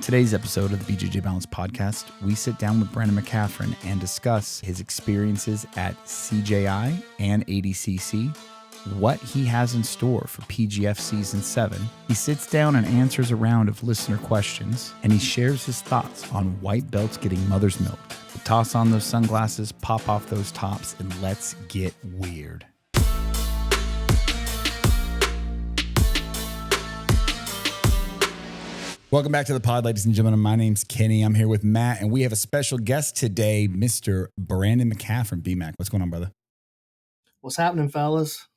Today's episode of the BJJ Balance podcast, we sit down with Brandon Mccaghren and discuss his experiences at CJI and ADCC, what he has in store for PGF Season 7. He sits down and answers a round of listener questions, and he shares his thoughts on white belts getting mother's milk. But toss on those sunglasses, pop off those tops, and let's get weird. Welcome back to the pod, ladies and gentlemen. My name's Kenny. I'm here with Matt, and we have a special guest today, Mr. Brandon Mccaghren, BMac. What's going on, brother? What's happening, fellas?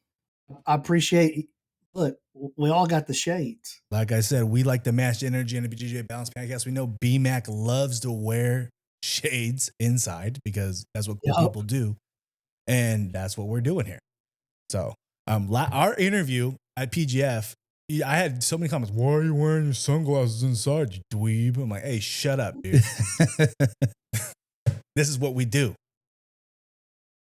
I appreciate. Look, we all got the shades. Like I said, we like to match energy in the BJJ Balance podcast. We know BMac loves to wear shades inside because that's what cool people do, and that's what we're doing here. So, our interview at PGF. I had so many comments. Why are you wearing your sunglasses inside, you dweeb? I'm like, hey, shut up, dude. This is what we do.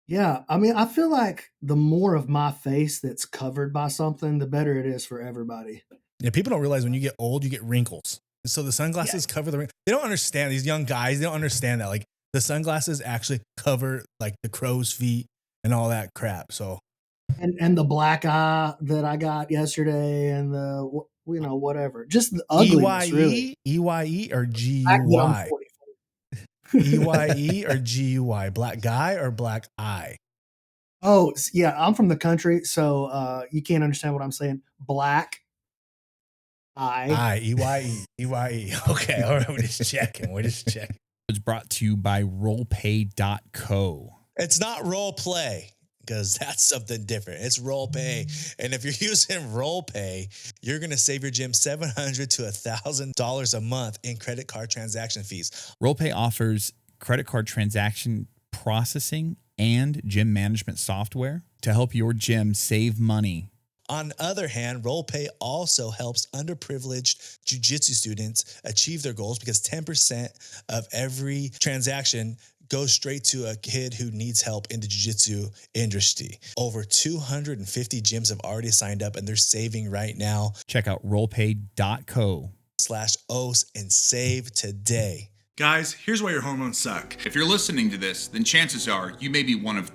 Yeah, I mean, I feel like the more of my face that's covered by something, the better it is for everybody. Yeah, people don't realize when you get old, you get wrinkles. So the sunglasses cover the wrinkles. They don't understand, these young guys, they don't understand that. Like, the sunglasses actually cover, like, the crow's feet and all that crap, so... And the black eye that I got yesterday, and the whatever, just the ugliness. Really. EYE or GUY? EYE or GUY? Black guy or black eye? Oh yeah, I'm from the country, so you can't understand what I'm saying. Black eye. EYE. Okay, all right. We're just checking. It's brought to you by RollPay.co. It's not role play, because that's something different. It's RollPay. And if you're using RollPay, you're going to save your gym $700 to $1,000 a month in credit card transaction fees. RollPay offers credit card transaction processing and gym management software to help your gym save money. On the other hand, RollPay also helps underprivileged jiu-jitsu students achieve their goals because 10% of every transaction goes straight to a kid who needs help in the jiu-jitsu industry. Over 250 gyms have already signed up, and they're saving right now. Check out rollpay.co/OS and save today. Guys, here's why your hormones suck. If you're listening to this, then chances are you may be one of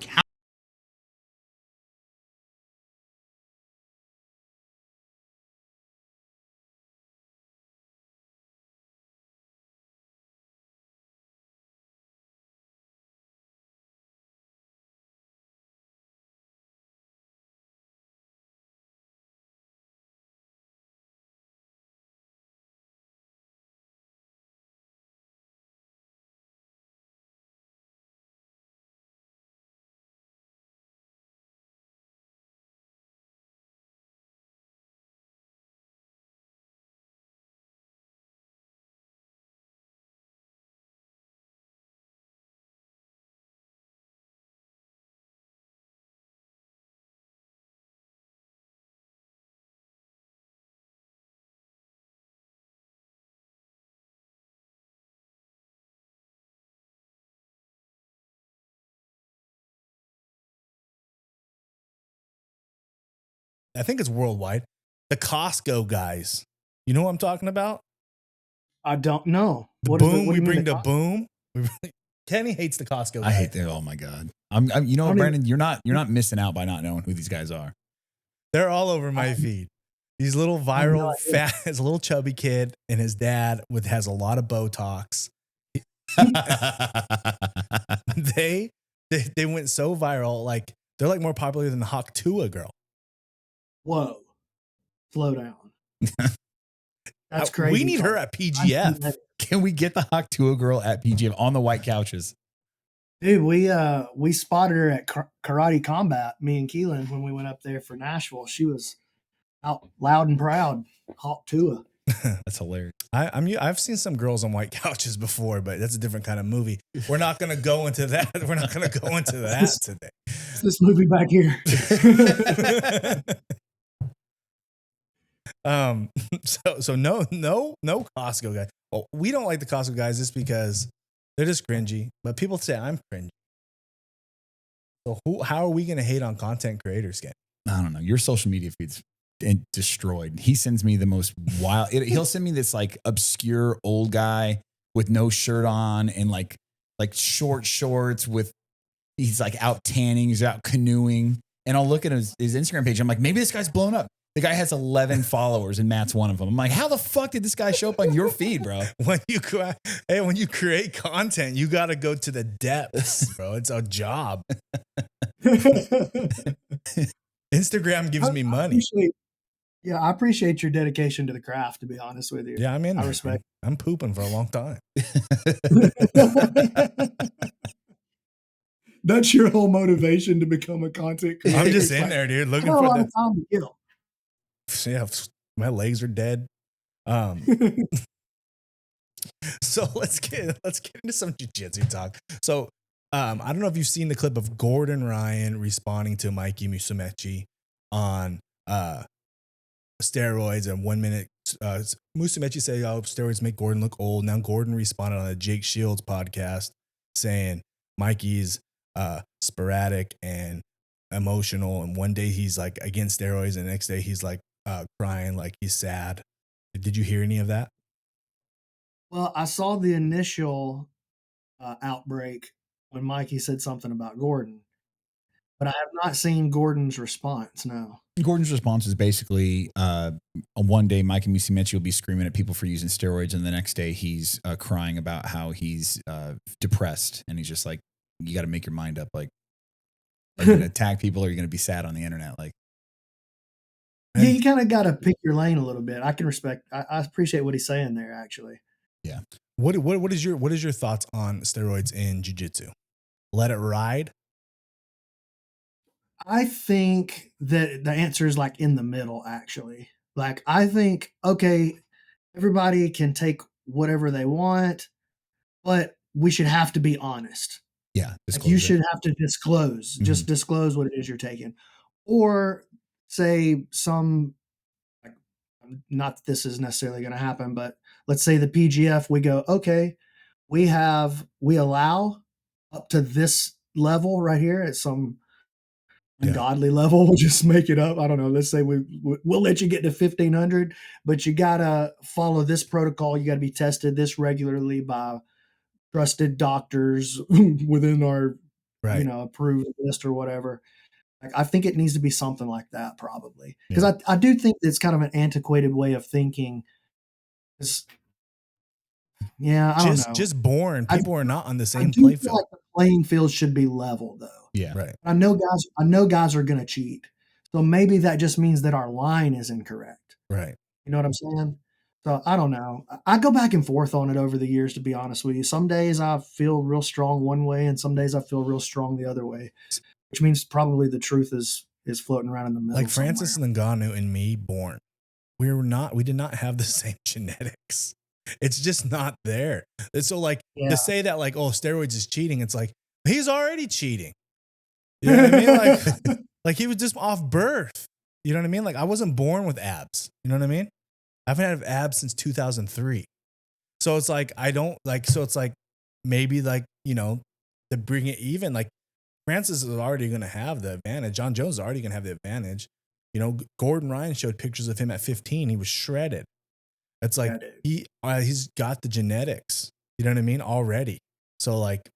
I think it's worldwide. The Costco guys. You know what I'm talking about? I don't know. The boom. We bring the boom. Kenny hates the Costco guys. I hate that. Oh my God. I'm you know what, Brandon, you're not missing out by not knowing who these guys are. They're all over my feed. These little viral fat, it's a little chubby kid, and his dad has a lot of Botox. They went so viral, like they're like more popular than the Hawk Tua girl. Whoa, slow down. That's crazy. We need her at PGF. Can we get the Hawk Tua girl at PGF on the white couches? Dude, we spotted her at Karate Combat, me and Keelan, when we went up there for Nashville. She was out loud and proud, Hawk Tua. That's hilarious. I've seen some girls on white couches before, but that's a different kind of movie. We're not going to go into that. We're not going to go into that today. This movie back here. So no Costco guys. Well, we don't like the Costco guys just because they're just cringy. But people say I'm cringy. So how are we going to hate on content creators again? I don't know. Your social media feeds and destroyed. He sends me the most wild. He'll send me this like obscure old guy with no shirt on and like short shorts with. He's like out tanning. He's out canoeing, and I'll look at his Instagram page. I'm like, maybe this guy's blown up. The guy has 11 followers, and Matt's one of them. I'm like, how the fuck did this guy show up on your feed, bro? When you create content, you got to go to the depths, bro. It's a job. Instagram gives me money. I appreciate your dedication to the craft, to be honest with you. Yeah, I'm in there. I respect. I'm pooping for a long time. That's your whole motivation to become a content creator. I'm just in there, dude, looking for a lot of time to kill. Yeah, my legs are dead. So let's get into some jiu-jitsu talk. So I don't know if you've seen the clip of Gordon Ryan responding to Mikey Musumechi on steroids and 1 minute. Musumechi said, "Oh, steroids make Gordon look old." Now Gordon responded on the Jake Shields podcast saying Mikey's sporadic and emotional, and one day he's like against steroids, and the next day he's like crying, like he's sad. Did you hear any of that? Well, I saw the initial outbreak when Mikey said something about Gordon, but I have not seen Gordon's response. No. Gordon's response is basically one day Mikey Musumechi will be screaming at people for using steroids, and the next day he's crying about how he's depressed, and he's just like, you got to make your mind up. Like, are you going to attack people, or are you going to be sad on the internet? Like, yeah, you kind of got to pick your lane a little bit. I can respect. I appreciate what he's saying there. Actually, yeah. What is your thoughts on steroids in jiu-jitsu? Let it ride. I think that the answer is like in the middle. Actually, like I think okay, everybody can take whatever they want, but we should have to be honest. Yeah, like you should have to disclose. Mm-hmm. Just disclose what it is you're taking, or say some. Like, not that this is necessarily going to happen, but let's say the PGF. We go okay. We allow up to this level right here at some ungodly level. We'll just make it up. I don't know. Let's say we'll let you get to 1,500, but you gotta follow this protocol. You gotta be tested this regularly by trusted doctors within our, approved list or whatever. Like, I think it needs to be something like that, probably, because I do think it's kind of an antiquated way of thinking. I don't know. Just born. People are not on the same playing field. Like the playing field should be level, though. Yeah, right. I know guys are going to cheat, so maybe that just means that our line is incorrect. Right. You know what I'm saying? So I don't know. I go back and forth on it over the years, to be honest with you. Some days I feel real strong one way, and some days I feel real strong the other way, which means probably the truth is floating around in the middle. Like Francis Ngannou and me, born. We did not have the same genetics. It's just not there. And so like to say that like, oh, steroids is cheating. It's like, he's already cheating. You know what I mean? Like he was just off birth. You know what I mean? Like I wasn't born with abs. You know what I mean? I haven't had abs since 2003. So it's like, it's like maybe like, to bring it even, like Francis is already going to have the advantage. John Jones is already going to have the advantage. Gordon Ryan showed pictures of him at 15. He was shredded. It's like he's got the genetics. You know what I mean? Already. So like,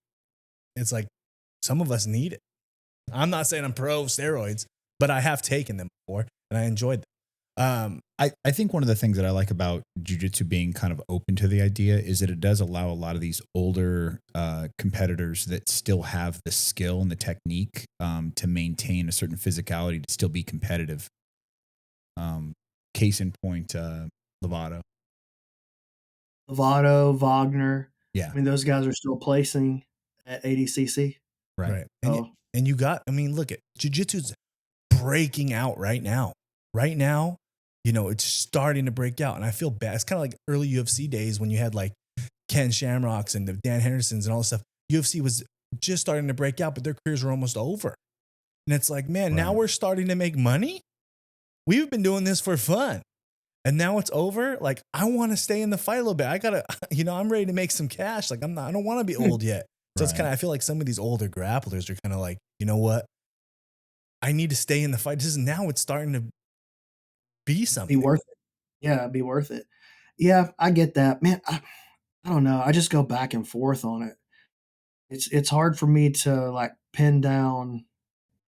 it's like some of us need it. I'm not saying I'm pro steroids, but I have taken them before and I enjoyed them. I think one of the things that I like about jiu-jitsu being kind of open to the idea is that it does allow a lot of these older competitors that still have the skill and the technique to maintain a certain physicality to still be competitive. Case in point, Lovato, Wagner. Yeah. I mean, those guys are still placing at ADCC. Right. And you got, look at jiu-jitsu's breaking out right now. Right now, it's starting to break out. And I feel bad. It's kind of like early UFC days when you had like Ken Shamrocks and the Dan Hendersons and all this stuff. UFC was just starting to break out, but their careers were almost over. And it's like, man, now we're starting to make money. We've been doing this for fun. And now it's over. Like, I want to stay in the fight a little bit. I gotta, I'm ready to make some cash. Like I don't want to be old yet. So it's kind of, I feel like some of these older grapplers are kind of like, you know what? I need to stay in the fight. Now it's starting to be something. Be worth it. Yeah, be worth it. Yeah, I get that. Man, I don't know. I just go back and forth on it. It's hard for me to like pin down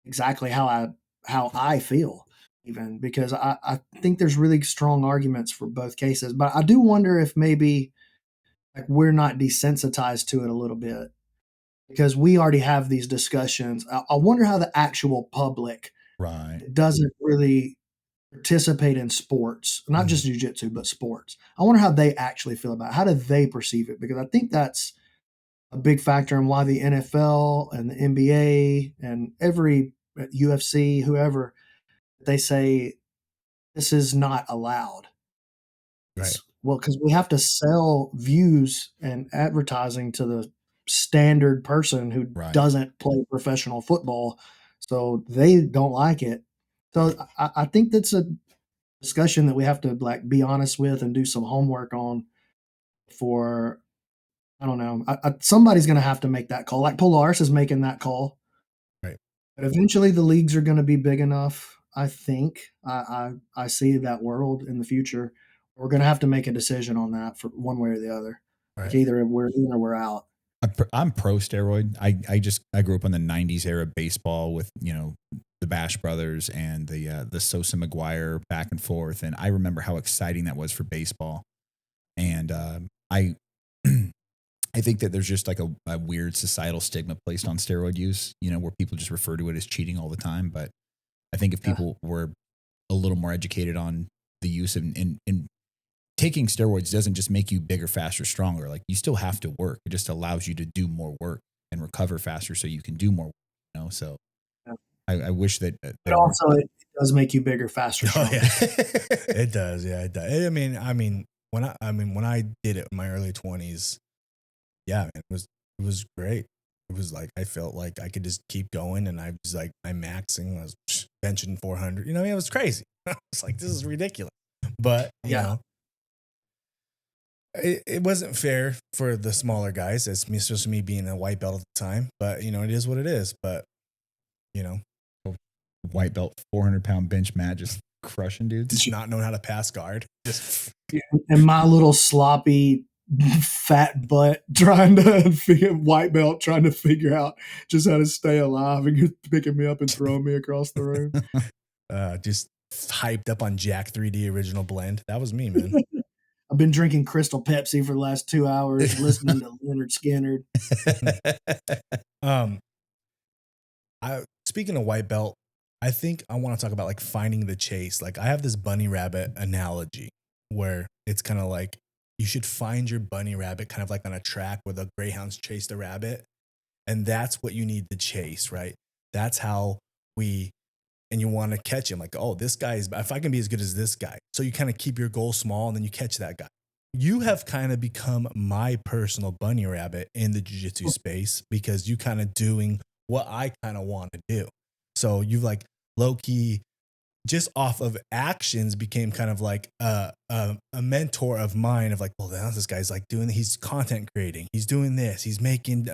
exactly how I feel even because I think there's really strong arguments for both cases. But I do wonder if maybe like we're not desensitized to it a little bit because we already have these discussions. I wonder how the actual public Right. doesn't really participate in sports, not just jiu-jitsu, but sports. I wonder how they actually feel about it. How do they perceive it? Because I think that's a big factor in why the NFL and the NBA and every UFC, whoever, they say this is not allowed. Right. Well, because we have to sell views and advertising to the standard person who Right. doesn't play professional football, so they don't like it. So I think that's a discussion that we have to like be honest with and do some homework on. For I don't know, somebody's going to have to make that call. Like Polaris is making that call, Right. but eventually the leagues are going to be big enough. I think I see that world in the future. We're going to have to make a decision on that for one way or the other. Right. Like either we're in or we're out. I'm pro steroid. I grew up in the 90s era baseball with, you know, the Bash Brothers and the Sosa McGuire back and forth. And I remember how exciting that was for baseball. And I I think that there's just like a weird societal stigma placed on steroid use, you know, where people just refer to it as cheating all the time. But I think if people were a little more educated on the use of and taking steroids doesn't just make you bigger, faster, stronger. Like you still have to work. It just allows you to do more work and recover faster so you can do more work, you know? So I wish that. But also it does make you bigger, faster, stronger. Oh, yeah. It does. Yeah, it does. I mean, when I did it in my early 20s, yeah, man, it was great. It was like, I felt like I could just keep going and I was like, my maxing was benching 400, you know, it was crazy. I was like, this is ridiculous. But, you know, it wasn't fair for the smaller guys. It's just me being a white belt at the time, but you know, it is what it is. But, you know, white belt, 400-pound bench mat, just crushing dudes. Just not knowing how to pass guard. Just and my little sloppy fat butt trying to white belt trying to figure out just how to stay alive and you're picking me up and throwing me across the room. Just hyped up on Jack 3D original blend. That was me, man. I've been drinking Crystal Pepsi for the last 2 hours, listening to Leonard Skinner. Speaking of white belt, I think I want to talk about like finding the chase. Like I have this bunny rabbit analogy where it's kind of like you should find your bunny rabbit kind of like on a track where the greyhounds chase the rabbit. And that's what you need to chase, right? That's how and you want to catch him like, oh, this guy if I can be as good as this guy. So you kind of keep your goal small and then you catch that guy. You have kind of become my personal bunny rabbit in the jiu-jitsu space because you kind of doing what I kind of want to do. So you've like low key just off of actions became kind of like a mentor of mine of like, well, now this guy's like he's content creating. He's doing this. He's making,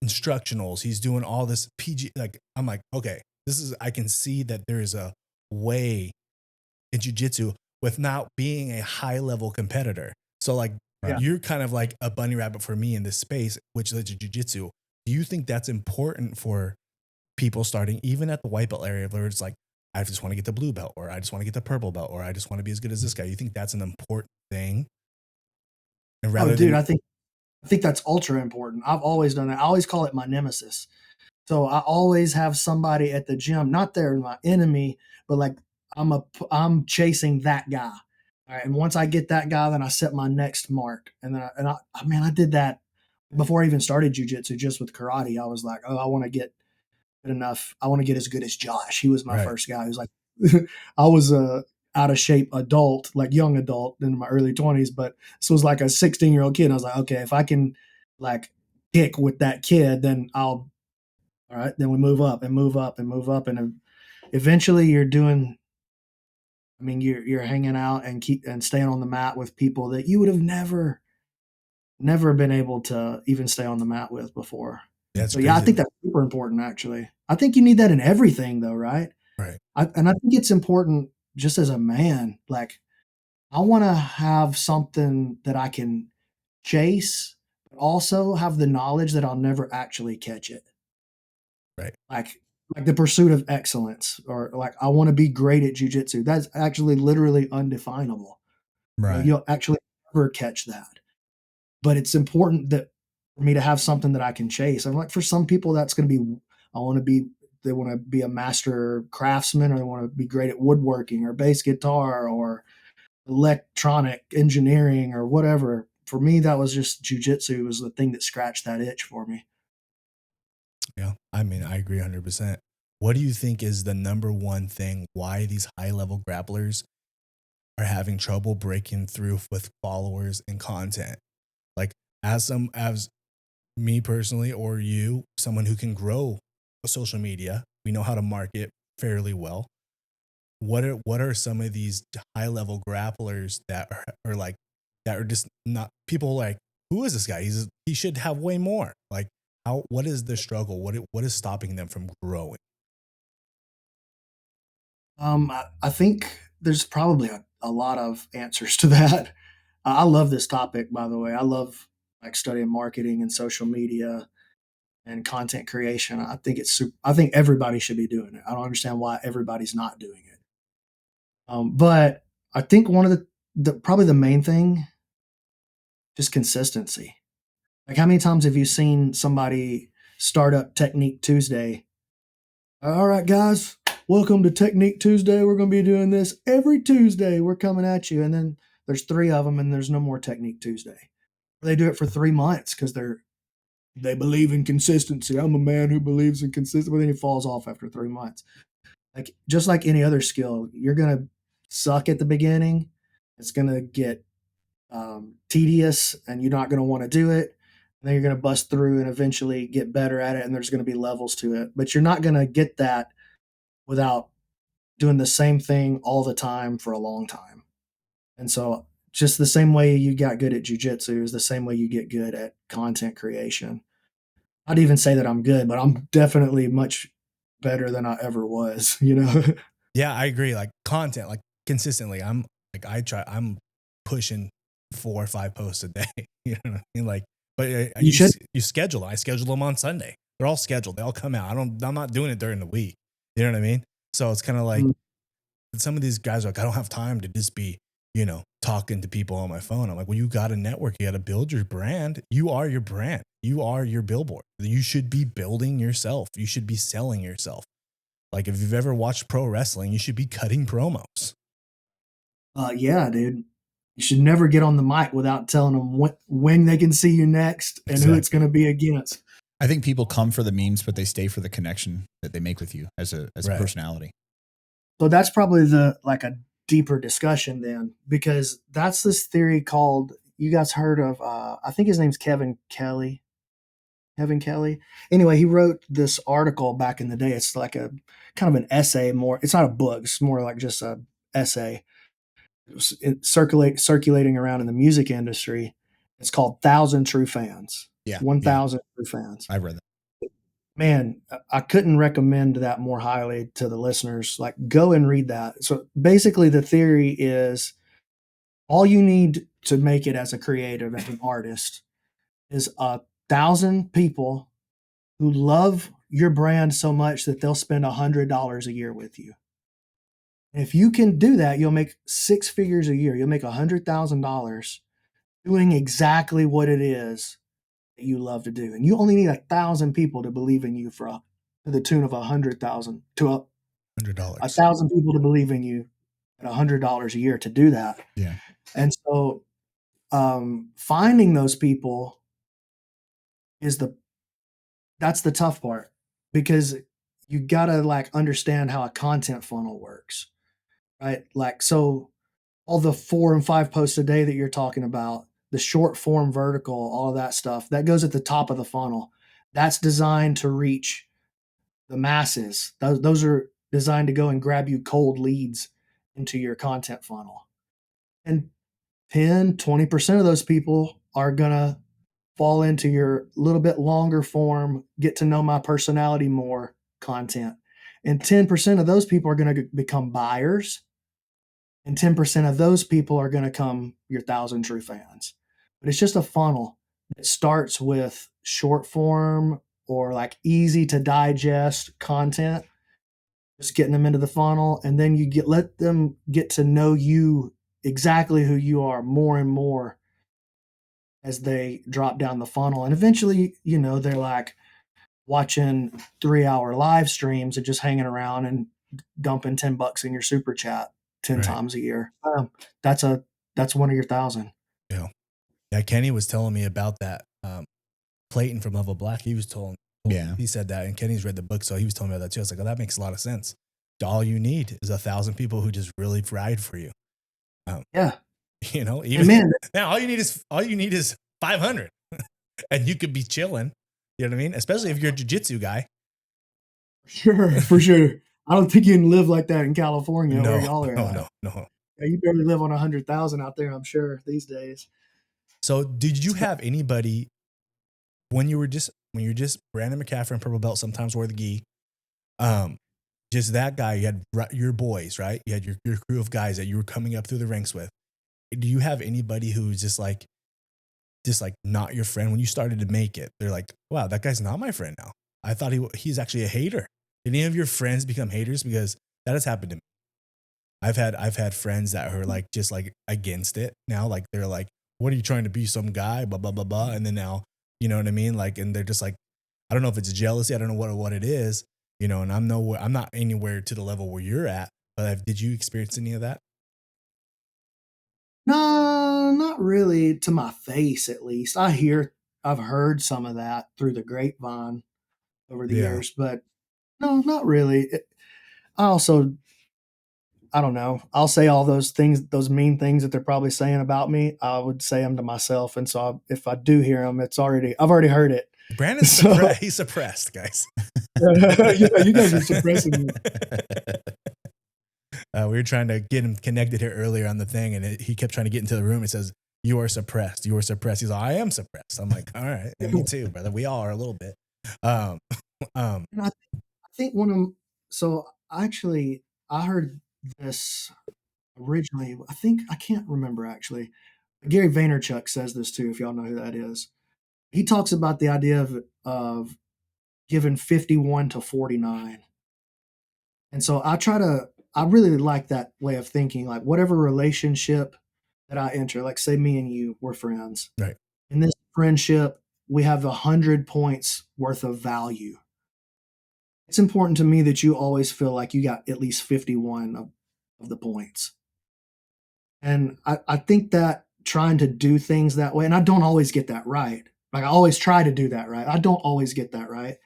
instructionals. He's doing all this PG. Like, I'm like, okay, I can see that there is a way in jiu-jitsu with not being a high level competitor. So like, you're kind of like a bunny rabbit for me in this space, which is jiu-jitsu. Do you think that's important for people starting even at the white belt area where it's like, I just want to get the blue belt, or I just want to get the purple belt, or I just want to be as good as this guy? You think that's an important thing? And I think that's ultra important. I've always done that. I always call it my nemesis. So I always have somebody at the gym, not they're my enemy, but like I'm chasing that guy. All right. And once I get that guy, then I set my next mark. And then I did that before I even started jiu-jitsu, just with karate. I was like, oh, I want to get good enough. I want to get as good as Josh. He was my first guy. He was like, I was a out of shape adult, like young adult in my early 20s, but this was like a 16-year-old kid. And I was like, okay, if I can like kick with that kid, then all right, then we move up and move up and move up. And eventually you're hanging out and staying on the mat with people that you would have never been able to even stay on the mat with before. So I think that's super important, actually. I think you need that in everything though, right? Right. And I think it's important just as a man, like I want to have something that I can chase, but also have the knowledge that I'll never actually catch it. Right. Like the pursuit of excellence, or like I want to be great at jujitsu. That's actually literally undefinable. Right. You'll actually never catch that. But it's important that for me to have something that I can chase. I'm like, for some people, that's going to be, they want to be a master craftsman, or they want to be great at woodworking or bass guitar or electronic engineering or whatever. For me, that was just jujitsu was the thing that scratched that itch for me. Yeah. I mean, I agree 100%. What do you think is the number one thing why these high level grapplers are having trouble breaking through with followers and content? Like as me personally, or you, someone who can grow social media, we know how to market fairly well. What are some of these high level grapplers that are like, that are just not, people like, who is this guy? He should have way more. Like what is the struggle? What is stopping them from growing? I think there's probably a lot of answers to that. I love this topic, by the way. I love like studying marketing and social media and content creation. I think I think everybody should be doing it. I don't understand why everybody's not doing it. But I think one of probably the main thing, just consistency. Like, how many times have you seen somebody start up Technique Tuesday? All right, guys, welcome to Technique Tuesday. We're going to be doing this every Tuesday. We're coming at you. And then there's 3 of them and there's no more Technique Tuesday. They do it for 3 months because they believe in consistency. I'm a man who believes in consistency, but then he falls off after 3 months. Like, just like any other skill, you're going to suck at the beginning. It's going to get tedious and you're not going to want to do it. And then you're going to bust through and eventually get better at it. And there's going to be levels to it, but you're not going to get that without doing the same thing all the time for a long time. And so just the same way you got good at jujitsu is the same way you get good at content creation. I'd even say that I'm good, but I'm definitely much better than I ever was, you know? Yeah, I agree. Like content, like consistently, I'm pushing 4 or 5 posts a day. You know what I mean? Like, but you schedule them. I schedule them on Sunday. They're all scheduled. They all come out. I'm not doing it during the week. You know what I mean? So it's kind of like some of these guys are like, I don't have time to just be, talking to people on my phone. I'm like, well, you got to network. You got to build your brand. You are your brand. You are your billboard. You should be building yourself. You should be selling yourself. Like if you've ever watched pro wrestling, you should be cutting promos. Yeah, dude. You should never get on the mic without telling them when they can see you next and who it's going to be against. I think people come for the memes, but they stay for the connection that they make with you as a personality. So that's probably a deeper discussion then, because that's this theory called, you guys heard of, I think his name's Kevin Kelly. Anyway, he wrote this article back in the day. It's like a kind of an essay more. It's not a book. It's more like just a essay. Circulating around in the music industry. It's called 1,000 True Fans. Yeah. 1,000 True Fans. I've read that. Man, I couldn't recommend that more highly to the listeners. Like, go and read that. So basically the theory is all you need to make it as a creative, as an artist, is 1,000 people who love your brand so much that they'll spend $100 a year with you. And if you can do that, you'll make 6 figures a year. You'll make $100,000 doing exactly what it is that you love to do. And you only need 1,000 people to believe in you to the tune of $100,000 to $100. 1,000 people to believe in you at $100 a year to do that. Yeah. And so finding those people that's the tough part, because you gotta understand how a content funnel works, right? So all the 4 and 5 posts a day that you're talking about, the short form vertical, all of that stuff, that goes at the top of the funnel. That's designed to reach the masses. Those are designed to go and grab you cold leads into your content funnel. And 10, 20% of those people are going to fall into your little bit longer form, get to know my personality more content. And 10% of those people are going to become buyers. and 10% of those people are going to come your 1,000 true fans. But it's just a funnel. It starts with short form or like easy to digest content, just getting them into the funnel, and then you let them get to know you, exactly who you are, more and more as they drop down the funnel. And eventually, they're like watching 3-hour live streams and just hanging around and dumping $10 in your super chat 10 times a year. That's one of your 1,000. Yeah. Kenny was telling me about that. Clayton from Level Black, he said that, and Kenny's read the book, so he was telling me about that too. I was like, oh, that makes a lot of sense. All you need is 1,000 people who just really ride for you. Yeah. Even now, all you need is 500 and you could be chilling. You know what I mean? Especially if you're a jiu-jitsu guy. Sure, for sure. I don't think you can live like that in California where y'all are at. No. Yeah, you barely live on 100,000 out there, I'm sure, these days. So did you have anybody when you're just Brandon Mccaghren, purple belt, sometimes wore the gi, just that guy, you had your boys, right? You had your crew of guys that you were coming up through the ranks with. Do you have anybody who's just like not your friend when you started to make it? They're like, wow, that guy's not my friend now. I thought he's actually a hater. Did any of your friends become haters? Because that has happened to me. I've had friends that are like just like against it now. Like they're like, what are you trying to be, some guy? Blah blah blah blah. And then now, you know what I mean? Like, and they're just like, I don't know if it's jealousy. I don't know what it is. And I'm not anywhere to the level where you're at. But did you experience any of that? No, not really, to my face at least. I've heard some of that through the grapevine over the years, but no, not really. I don't know. I'll say all those things, those mean things that they're probably saying about me. I would say them to myself, and so if I do hear them, I've already heard it. Brandon's he's suppressed, guys. Yeah, you guys are suppressing me. We were trying to get him connected here earlier on the thing, and he kept trying to get into the room. It says, "You are suppressed. You are suppressed." He's like, "I am suppressed." I'm like, "All right, and me too, brother. We all are a little bit." And I think I heard this originally. I can't remember actually. Gary Vaynerchuk says this too, if y'all know who that is. He talks about the idea of giving 51 to 49. And so I really like that way of thinking. Like whatever relationship that I enter, like say me and you, we're friends. Right. In this friendship, we have 100 points worth of value. It's important to me that you always feel like you got at least 51 of the points. And I think that trying to do things that way, and I don't always get that right. Like I always try to do that right. I don't always get that right.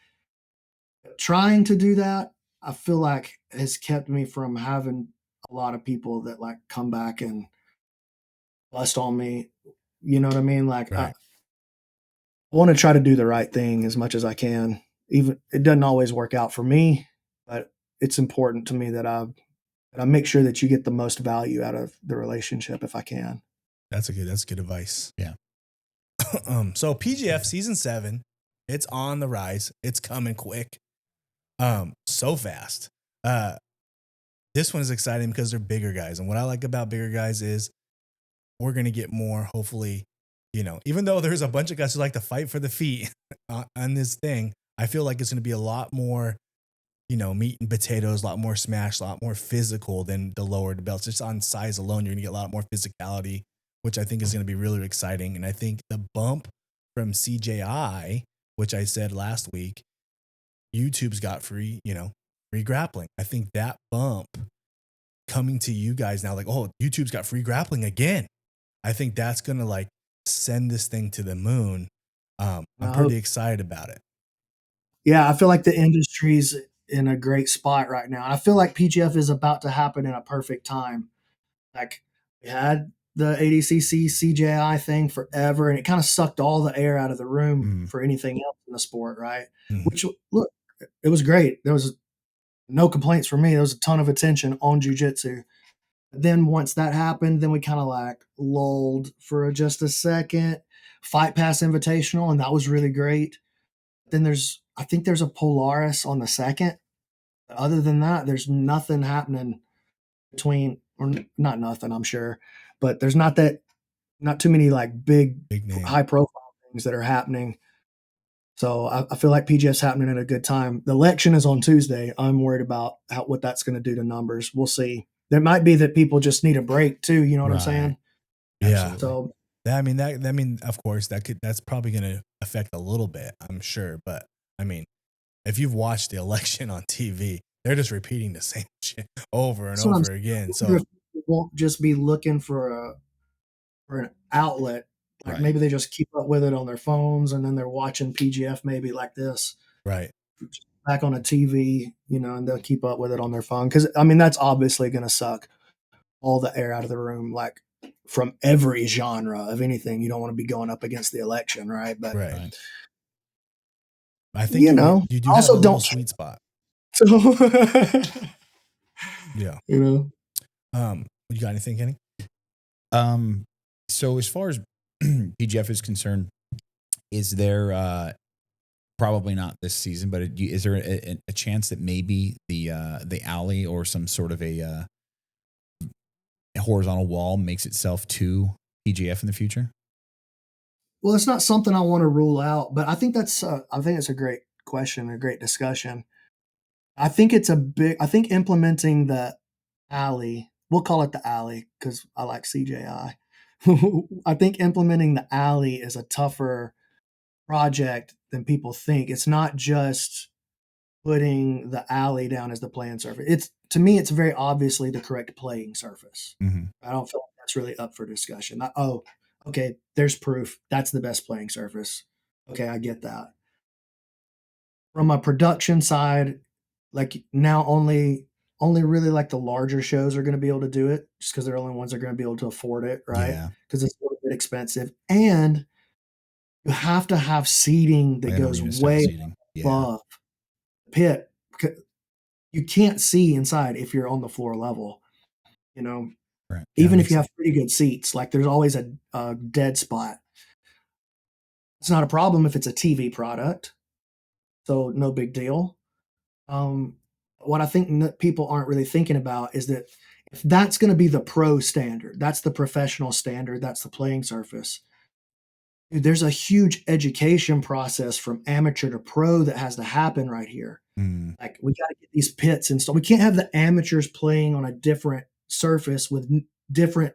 But trying to do that, I feel like has kept me from having a lot of people that like come back and bust on me. You know what I mean? Like right. I want to try to do the right thing as much as I can. Even it doesn't always work out for me, but it's important to me that I make sure that you get the most value out of the relationship if I can. That's good advice. Yeah. So PGF season 7, it's on the rise. It's coming quick. So fast. This one is exciting because they're bigger guys. And what I like about bigger guys is we're going to get more, hopefully, even though there's a bunch of guys who like to fight for the feet on this thing, I feel like it's going to be a lot more, meat and potatoes, a lot more smash, a lot more physical than the lower belts. Just on size alone, you're going to get a lot more physicality, which I think is going to be really exciting. And I think the bump from CJI, which I said last week, YouTube's got free grappling. I think that bump coming to you guys now, like, oh, YouTube's got free grappling again. I think that's going to like send this thing to the moon. I'm pretty excited about it. Yeah, I feel like the industry's in a great spot right now. And I feel like PGF is about to happen in a perfect time. Like we had the ADCC CJI thing forever, and it kind of sucked all the air out of the room for anything else in the sport, right? Which, look, it was great. There was no complaints from me. There was a ton of attention on jiu-jitsu. Then once that happened, then we kind of like lulled for just a second. Fight Pass Invitational, and that was really great. Then I think there's a Polaris on the second. Other than that, there's nothing happening between not nothing, I'm sure, but there's not too many like big name. high profile things that are happening. So I feel like PGF's happening at a good time. The election is on Tuesday. I'm worried about what that's going to do to numbers. We'll see. There might be that people just need a break too. You know what I'm saying? Yeah. So I mean, of course, that's probably going to affect a little bit, I'm sure. But I mean, if you've watched the election on TV, they're just repeating the same shit over and over again. So people won't just be looking for an outlet. Like maybe they just keep up with it on their phones, and then they're watching PGF maybe like this, right? Back on a TV, and they'll keep up with it on their phone. Because I mean, that's obviously going to suck all the air out of the room, like from every genre of anything. You don't want to be going up against the election, right? But I think you do also have a little sweet spot. So yeah, you got anything, Kenny? So as far as PGF is concerned, is there probably not this season, but is there a chance that maybe the alley or some sort of a horizontal wall makes itself to PGF in the future? Well, it's not something I want to rule out, but I think it's a great question, a great discussion. I think implementing the alley, we'll call it the alley because I like CJI. I think implementing the alley is a tougher project than people think. It's not just putting the alley down as the playing surface. To me, it's very obviously the correct playing surface. Mm-hmm. I don't feel like that's really up for discussion. Okay, there's proof. That's the best playing surface. Okay, I get that. From a production side, like now only really like the larger shows are going to be able to do it just because they're the only ones that are going to be able to afford it, right? Because it's a little bit expensive. And you have to have seating that goes way above the pit. You can't see inside if you're on the floor level, Right. Even if you have pretty good seats, like there's always a dead spot. It's not a problem if it's a TV product. So no big deal. What I think people aren't really thinking about is that if that's going to be the pro standard, that's the professional standard, that's the playing surface, dude, there's a huge education process from amateur to pro that has to happen right here. Like we got to get these pits installed. We can't have the amateurs playing on a different surface with different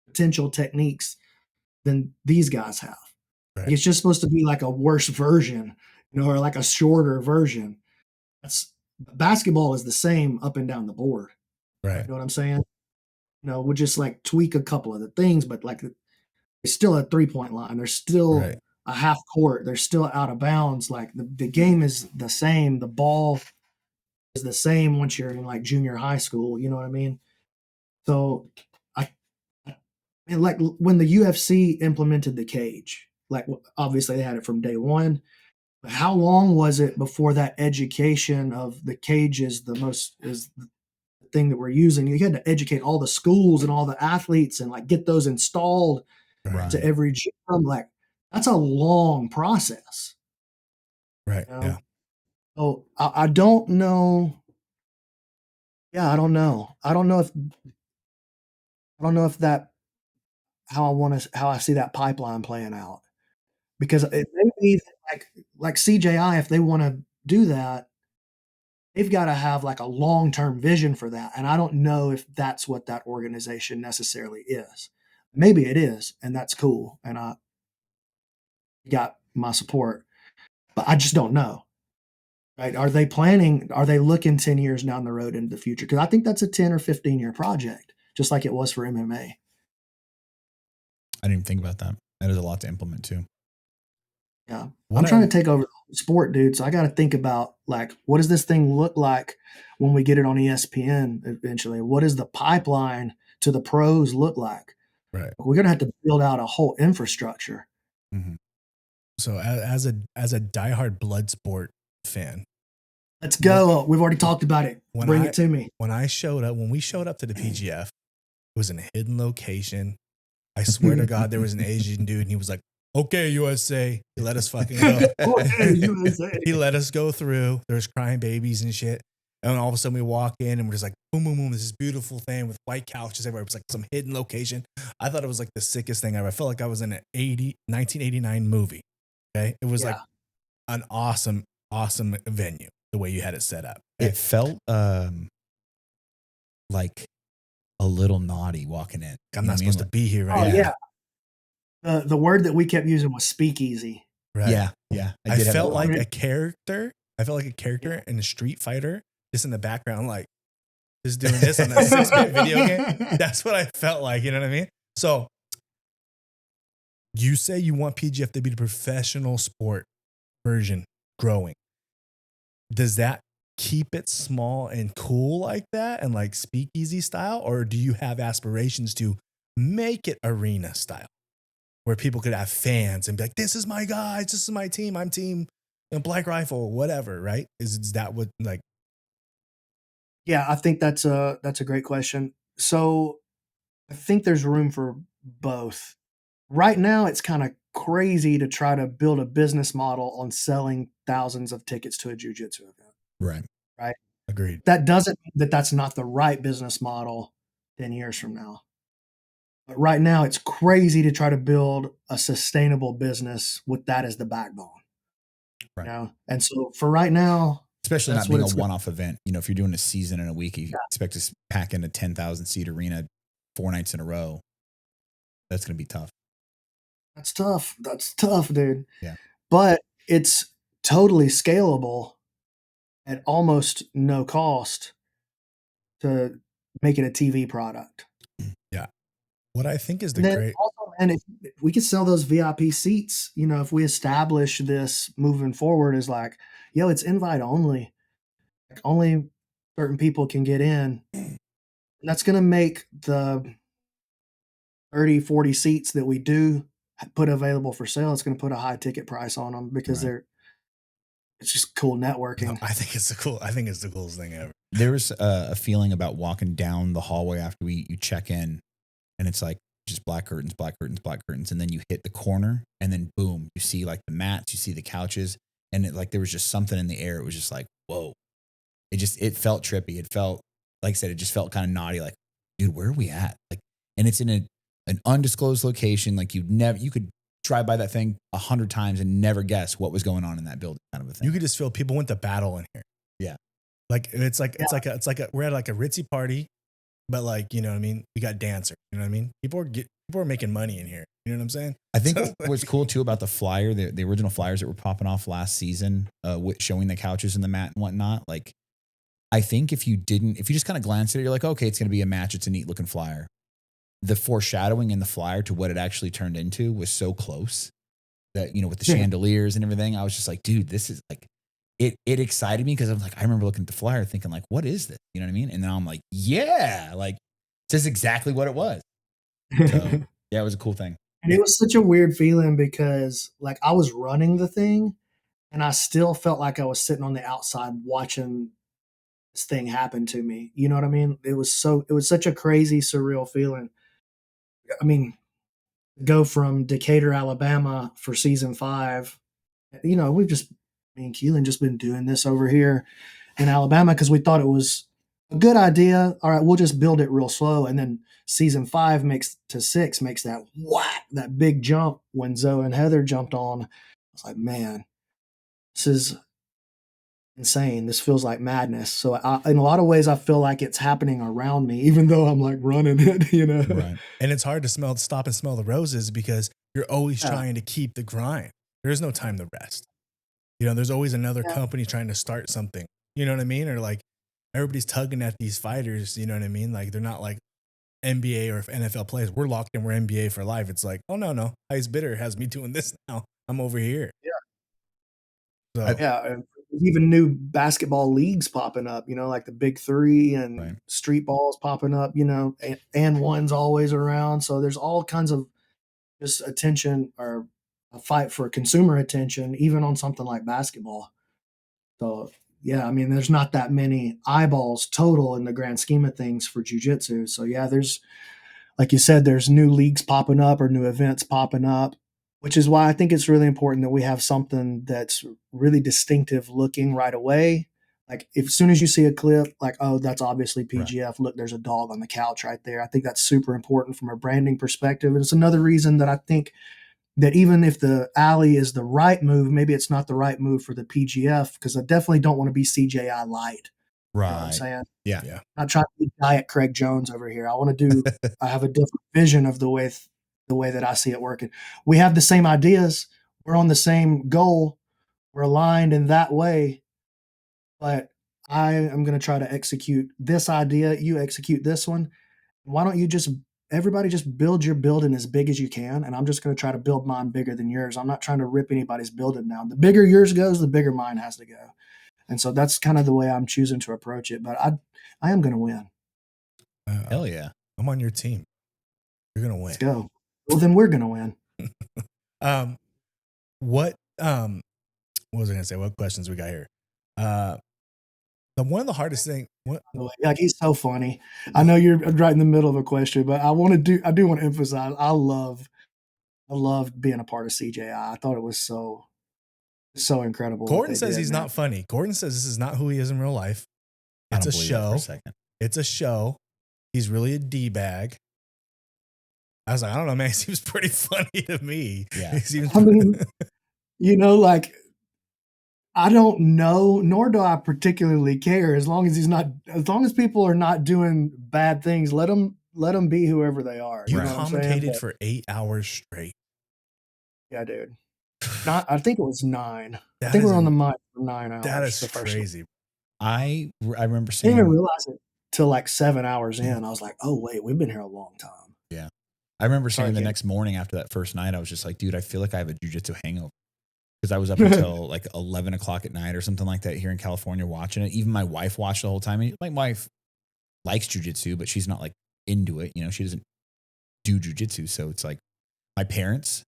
potential techniques than these guys have. Right. It's just supposed to be like a worse version, or like a shorter version. Basketball is the same up and down the board. Right. You know what I'm saying? We'll just like tweak a couple of the things, but like it's still a 3-point line. There's still a half court. They're still out of bounds. Like the game is the same. The ball is the same once you're in like junior high school. You know what I mean? So like when the UFC implemented the cage, like obviously they had it from day one. But how long was it before that education of the cage is the thing that we're using? You had to educate all the schools and all the athletes and like get those installed to every gym. Like that's a long process. Right. Yeah. So I don't know. Yeah, I don't know. I don't know if that how I see that pipeline playing out. Because it may be like CJI, if they want to do that, they've got to have like a long-term vision for that. And I don't know if that's what that organization necessarily is. Maybe it is, and that's cool. And I got my support, but I just don't know. Right? Are they looking 10 years down the road into the future? Because I think that's a 10 or 15-year project, just like it was for MMA. I didn't even think about that. That is a lot to implement too. Yeah. I'm trying to take over the sport, dude. So I got to think about like, what does this thing look like when we get it on ESPN eventually? What does the pipeline to the pros look like? Right. We're going to have to build out a whole infrastructure. Mm-hmm. So as a diehard blood sport fan, let's go. We've already talked about it. Bring it to me. When we showed up to the PGF, it was in a hidden location. I swear to God, there was an Asian dude and he was like, "Okay, USA." He let us fucking go. Okay, USA. He let us go through. There's crying babies and shit. And all of a sudden we walk in and we're just like, boom, boom, boom, this is beautiful thing with white couches everywhere. It was like some hidden location. I thought it was like the sickest thing ever. I felt like I was in an 1989 movie. Okay. It was like an awesome venue, the way you had it set up. It felt like a little naughty walking in. I'm not supposed to be here right now. Yeah. The word that we kept using was speakeasy. Right. Yeah. Yeah. I felt like a character. I felt like a character in a Street Fighter, just in the background, like just doing this on that 6-bit video game. That's what I felt like. You know what I mean? So you say you want PGF to be the professional sport version growing. Does that keep it small and cool like that and like speakeasy style? Or do you have aspirations to make it arena style where people could have fans and be like, this is my guys, this is my team, I'm team Black Rifle, whatever, right? Is that what like? Yeah, I think that's a great question. So I think there's room for both. Right now, it's kind of crazy to try to build a business model on selling thousands of tickets to a jiu-jitsu event. Right. Right. Agreed. That doesn't mean that that's not the right business model 10 years from now. But right now, it's crazy to try to build a sustainable business with that as the backbone. Right. You know? And so for right now, especially not being a one-off event, you know, if you're doing a season in a week, you expect to pack in a 10,000 seat arena 4 nights in a row. That's going to be tough. That's tough, dude. Yeah. But it's totally scalable at almost no cost to make it a TV product. Yeah. What I think is and if we could sell those VIP seats, you know, if we establish this moving forward as like, yo, it's invite only. Like only certain people can get in. And that's going to make the 30, 40 seats that we do put available for sale. It's going to put a high ticket price on them because it's just cool networking. No, I think it's the coolest thing ever. There was a feeling about walking down the hallway after you check in, and it's like just black curtains, and then you hit the corner, and then boom, you see like the mats, you see the couches, and it like there was just something in the air. It was just like, whoa. It felt trippy. It felt, like I said, it just felt kind of naughty. Like, dude, where are we at? Like, and it's in an undisclosed location. Like you could drive by that thing 100 times and never guess what was going on in that building, kind of a thing. You could just feel people went to battle in here. Yeah. Like it's like we're at like a ritzy party, but like, you know what I mean? We got dancers, you know what I mean? People are making money in here. You know what I'm saying? I think what was cool too about the flyer, the original flyers that were popping off last season, showing the couches and the mat and whatnot. Like, I think if you just kind of glanced at it, you're like, okay, it's going to be a match. It's a neat looking flyer. The foreshadowing in the flyer to what it actually turned into was so close that, you know, with the chandeliers and everything, I was just like, dude, this is like, it excited me because I was like, I remember looking at the flyer thinking like, what is this? You know what I mean? And then I'm like, yeah, like this is exactly what it was. So yeah, it was a cool thing. And it was such a weird feeling because like I was running the thing and I still felt like I was sitting on the outside watching this thing happen to me. You know what I mean? It was such a crazy, surreal feeling. I mean, go from Decatur, Alabama for season 5. You know, me and Keelan just been doing this over here in Alabama because we thought it was a good idea. All right, we'll just build it real slow. And then season 5 makes that whack, that big jump when Zoe and Heather jumped on. I was like, man, this is insane. This feels like madness. So in a lot of ways, I feel like it's happening around me, even though I'm like running it, you know? Right. And it's hard to stop and smell the roses because you're always trying to keep the grind. There's no time to rest. You know, there's always another company trying to start something. You know what I mean? Or like everybody's tugging at these fighters. You know what I mean? Like they're not like NBA or NFL players. We're locked in. We're NBA for life. It's like, oh no, Highest Bidder has me doing this now. I'm over here. Yeah. So, even new basketball leagues popping up, you know, like the Big 3 and street balls popping up, you know, and one's always around. So there's all kinds of just attention or a fight for consumer attention, even on something like basketball. So, yeah, I mean, there's not that many eyeballs total in the grand scheme of things for jiu-jitsu. So, yeah, there's, like you said, there's new leagues popping up or new events popping up, which is why I think it's really important that we have something that's really distinctive looking right away, Like if as soon as you see a clip, like, oh, that's obviously PGF. Look, there's a dog on the couch right there. I think that's super important from a branding perspective. And it's another reason that I think that even if the alley is the right move, maybe it's not the right move for the PGF, because I definitely don't want to be CJI light. You know what I'm saying? Yeah. Not trying to be diet Craig Jones over here. I want to do, I have a different vision of the way that I see it working. We have the same ideas. We're on the same goal. We're aligned in that way. But I am going to try to execute this idea. You execute this one. Why don't you everybody just build your building as big as you can? And I'm just going to try to build mine bigger than yours. I'm not trying to rip anybody's building down. The bigger yours goes, the bigger mine has to go. And so that's kind of the way I'm choosing to approach it. But I am going to win. Hell yeah. I'm on your team. You're going to win. Let's go. Well, then we're going to win. What was I going to say? What questions we got here? One of the hardest thing. Like, he's so funny. I know you're right in the middle of a question, but I do want to emphasize, I loved being a part of CJI. I thought it was so incredible. Gordon says he's not funny. Gordon says this is not who he is in real life. It's a show. For a second. It's a show. He's really a D-bag. I was like, I don't know, man. He seems pretty funny to me. Yeah. I mean, like, I don't know, nor do I particularly care. As long as people are not doing bad things, let them be whoever they are. You commentated for 8 hours straight. Yeah, dude. I think it was 9. I think we're on the mic for 9 hours. That is crazy. I remember saying, I didn't even realize it till like 7 hours in. I was like, oh wait, we've been here a long time. Yeah. I remember saying the next morning after that first night, I was just like, dude, I feel like I have a jiu-jitsu hangover. Because I was up until like 11 o'clock at night or something like that here in California watching it. Even my wife watched the whole time. And my wife likes jiu-jitsu, but she's not like into it. She doesn't do jiu-jitsu. So it's like my parents,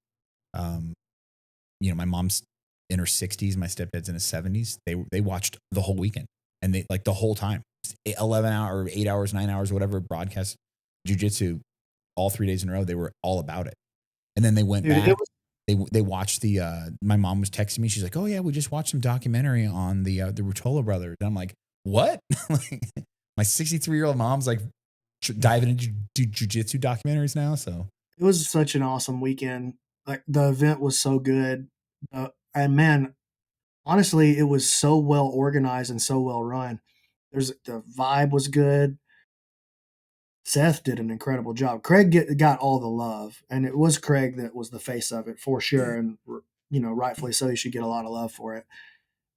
my mom's in her 60s, my stepdad's in his 70s. They watched the whole weekend, and they like the whole time, 11 hours, 8 hours, 9 hours, whatever, broadcast jiu-jitsu all 3 days in a row. They were all about it. And then they went back. They watched my mom was texting me. She's like, oh yeah, we just watched some documentary on the Rutola brothers. And I'm like, what? Like, my 63-year-old mom's like diving into jiu-jitsu documentaries now. So it was such an awesome weekend. Like, the event was so good. And man, honestly, it was so well organized and so well run. The vibe was good. Seth did an incredible job. Craig got all the love, and it was Craig that was the face of it for sure. And, rightfully so, he should get a lot of love for it.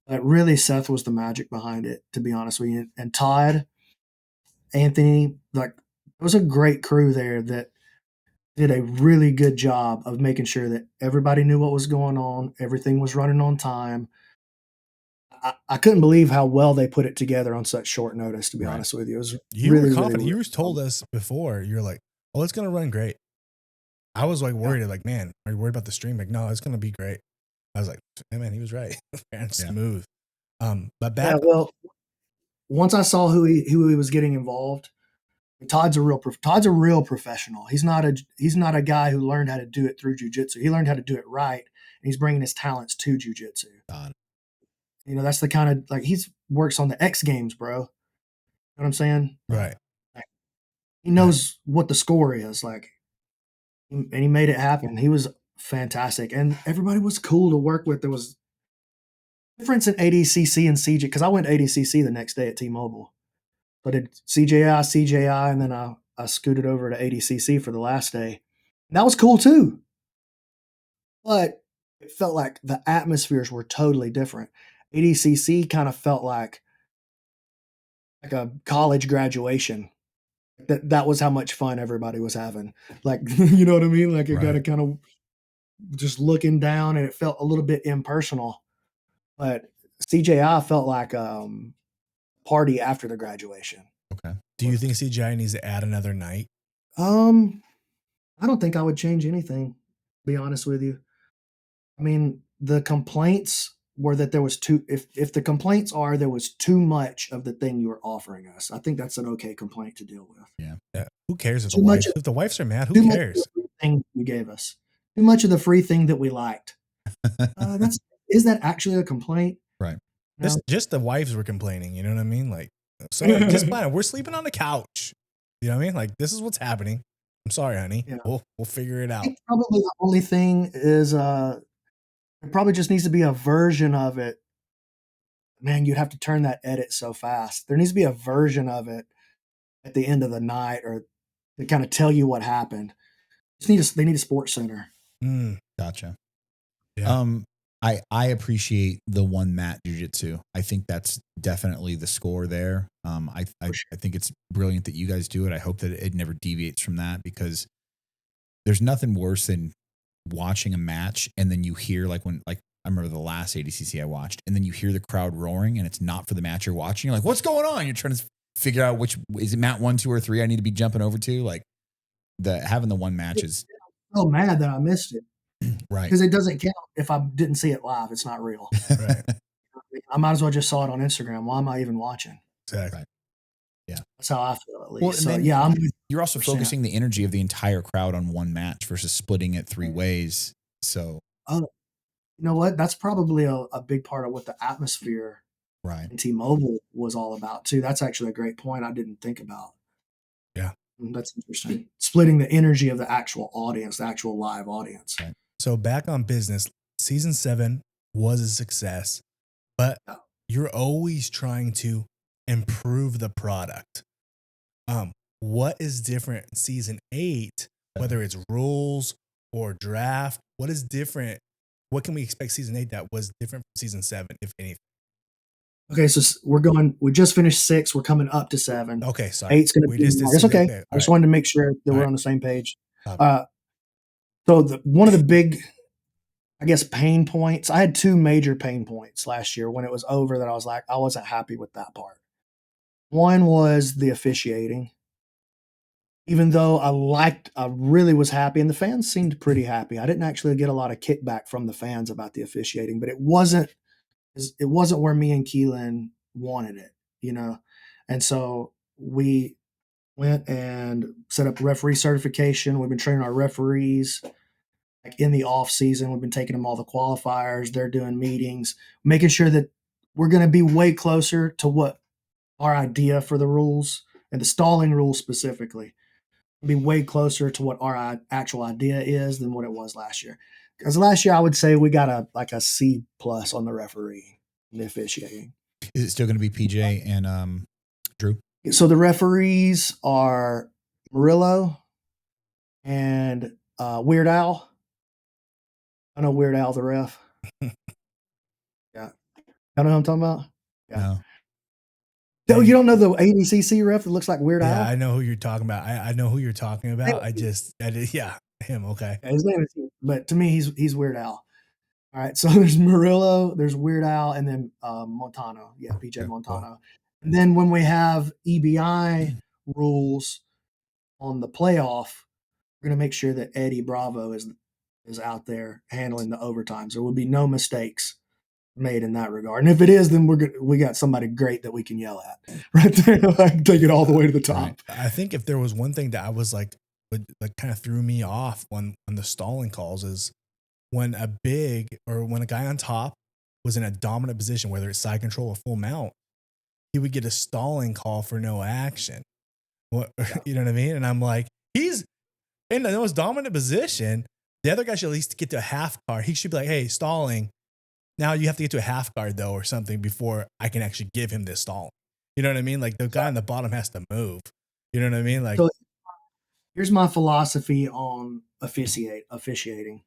But really, Seth was the magic behind it, to be honest with you. And Todd, Anthony, like, it was a great crew there that did a really good job of making sure that everybody knew what was going on. Everything was running on time. I couldn't believe how well they put it together on such short notice, to be honest with you. It was really, were confident. You told us before, you're like, oh, it's going to run great. I was like worried, like, man, are you worried about the stream? Like, no, it's going to be great. I was like, hey, man, he was right. Smooth. But bad. Yeah, well, once I saw who he was getting involved, Todd's a real professional. He's not a guy who learned how to do it through jiu-jitsu. He learned how to do it right, and he's bringing his talents to jiu-jitsu. That's the kind of, like, he's works on the X Games, bro. You know what I'm saying? Right. Like, he knows what the score is, like, and he made it happen. He was fantastic, and everybody was cool to work with. There was difference in ADCC and CJ, because I went to ADCC the next day at T-Mobile. I did CJI, and then I scooted over to ADCC for the last day. And that was cool too. But it felt like the atmospheres were totally different. ADCC kind of felt like a college graduation. That was how much fun everybody was having. Like, you know what I mean? Like, it got to kind of just looking down, and it felt a little bit impersonal. But CJI felt like party after the graduation. Okay. Do you think CJI needs to add another night? I don't think I would change anything, to be honest with you. I mean, the complaints were that there was if the complaints are there was too much of the thing you were offering us, I think that's an okay complaint to deal with. Yeah. Who cares if the wives are mad? Who cares? Much of the free thing you gave us. Too much of the free thing that we liked. Is that actually a complaint? Right. You know? Just the wives were complaining. You know what I mean? Like, sorry, just fine. We're sleeping on the couch. You know what I mean? Like, this is what's happening. I'm sorry, honey. Yeah. We'll figure it I out. think probably the only thing is there probably just needs to be a version of it. Man, you'd have to turn that edit so fast. There needs to be a version of it at the end of the night or to kind of tell you what happened. They need a sports center. Gotcha. Yeah. I appreciate the one mat jujitsu. I think that's definitely the score there. I think it's brilliant that you guys do it. I hope that it never deviates from that, because there's nothing worse than watching a match and then you hear I remember the last ADCC I watched, and then you hear the crowd roaring and it's not for the match you're watching. You're like, what's going on? You're trying to figure out which is it, mat 1, 2, or 3 I need to be jumping over to. Like having the one match is so mad that I missed it. right. Because it doesn't count if I didn't see it live. It's not real. Right. I might as well just saw it on Instagram. Why am I even watching? Exactly. Right. Yeah. That's how I feel, at least. Well, So, then yeah, you're also focusing the energy of the entire crowd on one match versus splitting it 3 ways. So, you know what? That's probably a big part of what the atmosphere right. in T-Mobile was all about, too. That's actually a great point I didn't think about. Yeah. That's interesting. Splitting the energy of the actual audience, the actual live audience. Right. So back on business, season 7 was a success, but you're always trying to improve the product. What is different in season 8, whether it's rules or draft? What is different? What can we expect season 8 that was different from season 7, if anything? Okay, so we just finished 6. We're coming up to 7. Okay, sorry. 8's going to be more. It's okay. I just wanted to make sure that we're on the same page. So one of the big, I guess, pain points, I had 2 major pain points last year when it was over that I was like, I wasn't happy with that part. One was the officiating. Even though I really was happy, and the fans seemed pretty happy. I didn't actually get a lot of kickback from the fans about the officiating, but it wasn't where me and Keelan wanted it, you know? And so we went and set up referee certification. We've been training our referees like in the off season. We've been taking them all the qualifiers. They're doing meetings, making sure that we're going to be way closer to what our idea for the rules and the stalling rules specifically be way closer to what our actual idea is than what it was last year. Because last year I would say we got a C+ on the referee and the officiating. Is it still going to be PJ and Drew? So the referees are Murillo and Weird Al. I know Weird Al, the ref. Yeah. I know who I'm talking about? Yeah. No. No, you don't know the ADCC ref that looks like Weird Al? Yeah, I know who you're talking about. I know who you're talking about. Yeah, him. Okay. Yeah, his name is, but to me, he's Weird Al. All right. So there's Murillo, there's Weird Al, and then Montano. Yeah, PJ Montano. Cool. And then when we have EBI rules on the playoff, we're going to make sure that Eddie Bravo is out there handling the overtimes. There will be no mistakes made in that regard. And if it is, then we got somebody great that we can yell at right there. Like take it all the way to the top. Right. I think if there was one thing that I was like kind of threw me off on the stalling calls is when a guy on top was in a dominant position, whether it's side control or full mount, he would get a stalling call for no action. You know what I mean? And I'm like, he's in the most dominant position. The other guy should at least get to a half guard. He should be like, hey, stalling. Now you have to get to a half guard though, or something before I can actually give him this stall. You know what I mean? Like the guy on the bottom has to move. You know what I mean? Like, so here's my philosophy on officiating.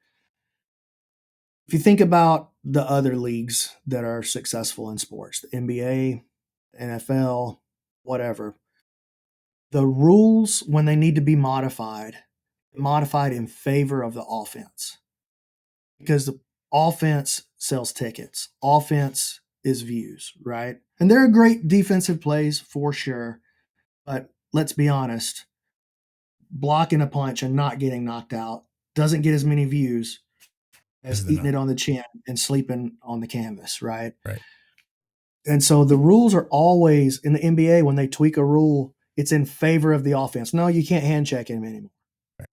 If you think about the other leagues that are successful in sports, the NBA, NFL, whatever, the rules when they need to be modified in favor of the offense, because the offense sells tickets. Offense is views, right? And there are great defensive plays for sure. But let's be honest, blocking a punch and not getting knocked out doesn't get as many views as eating it on the chin and sleeping on the canvas, right? Right. And so the rules are always, in the NBA, when they tweak a rule, it's in favor of the offense. No, you can't hand check him anymore. Right.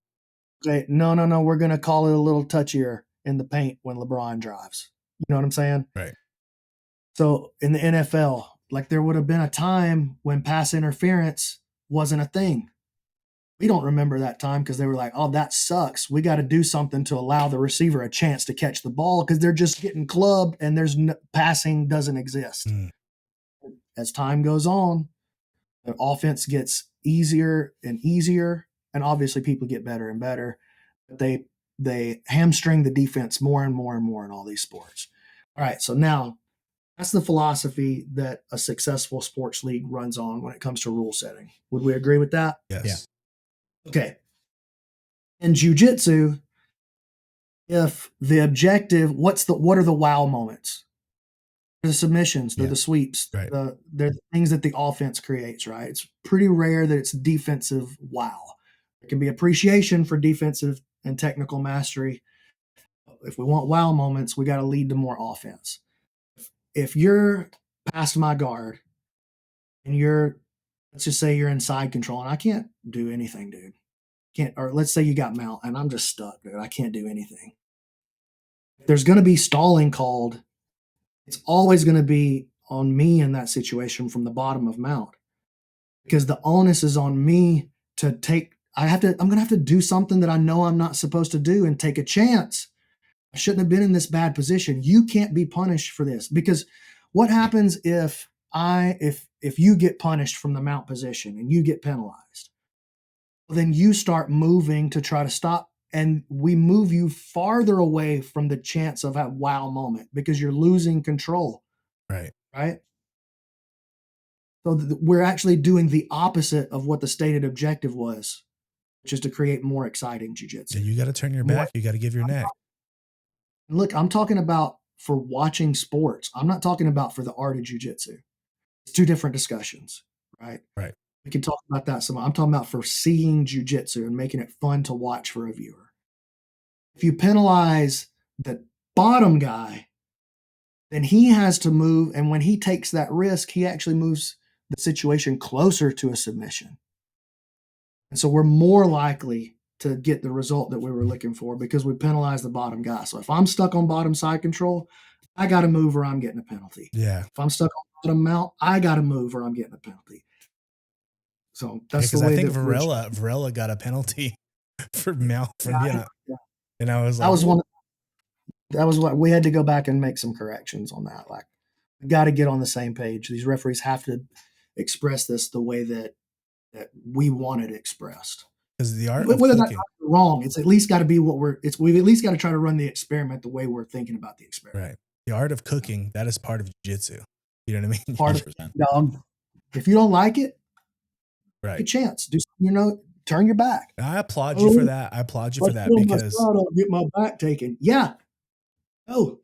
Okay, no, we're going to call it a little touchier in the paint when LeBron drives. You know what I'm saying? Right. So in the NFL, like there would have been a time when pass interference wasn't a thing. We don't remember that time because they were like, oh, that sucks. We got to do something to allow the receiver a chance to catch the ball because they're just getting clubbed and passing doesn't exist. As time goes on, the offense gets easier and easier, and obviously people get better and better. But they hamstring the defense more and more and more in all these sports. All right, so now that's the philosophy that a successful sports league runs on when it comes to rule setting. Would we agree with that? Yes. Yeah. Okay. In jiu-jitsu, if the objective, what are the wow moments? They're the submissions, they're the sweeps, Right. they're the things that the offense creates, right? It's pretty rare that it's defensive wow. There can be appreciation for defensive and technical mastery. If we want wow moments, we got to lead to more offense. If you're past my guard and let's just say you're in side control and I can't do anything, dude. Or let's say you got mount and I'm just stuck, dude. I can't do anything. If there's going to be stalling called, it's always going to be on me in that situation from the bottom of mount, because the onus is on me to I'm going to have to do something that I know I'm not supposed to do and take a chance. I shouldn't have been in this bad position. You can't be punished for this, because what happens if you get punished from the mount position and you get penalized? Well, then you start moving to try to stop, and we move you farther away from the chance of a wow moment because you're losing control. Right. Right. So we're actually doing the opposite of what the stated objective was, which is to create more exciting jiu-jitsu. You got to turn your back. You got to give your neck. Look, I'm talking about for watching sports. I'm not talking about for the art of jiu-jitsu. It's two different discussions, right? Right. We can talk about that some. I'm talking about for seeing jiu-jitsu and making it fun to watch for a viewer. If you penalize the bottom guy, then he has to move, and when he takes that risk, he actually moves the situation closer to a submission. And so we're more likely to get the result that we were looking for because we penalize the bottom guy. So if I'm stuck on bottom side control, I got to move or I'm getting a penalty. Yeah. If I'm stuck on bottom mount, I got to move or I'm getting a penalty. So that's the way I think Varela got a penalty for mount from being and I was like, that was what we had to go back and make some corrections on that. Like, we got to get on the same page. These referees have to express this the way that we want it expressed. Because the art whether of that's wrong, it's at least got to be we've at least got to try to run the experiment the way we're thinking about the experiment. Right. The art of cooking, that is part of jiu-jitsu. You know what I mean? Part of it, dog. If you don't like it, right, take a chance. Turn your back. I applaud you for that. I applaud you for that because I'll get my back taken. Yeah. Oh.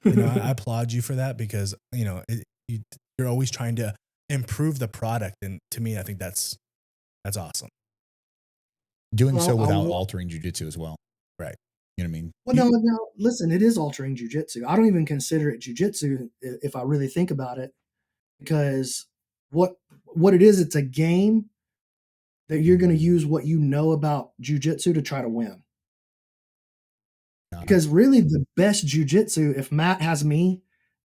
I applaud you for that because you're always trying to improve the product, and to me, I think that's awesome. Doing so without altering jiu-jitsu as well. Right. You know what I mean? Well, no, listen, it is altering jiu-jitsu. I don't even consider it jiu-jitsu if I really think about it, because what it is, it's a game that you're going to use what you know about jiu-jitsu to try to win. Because really the best jiu-jitsu, if Matt has me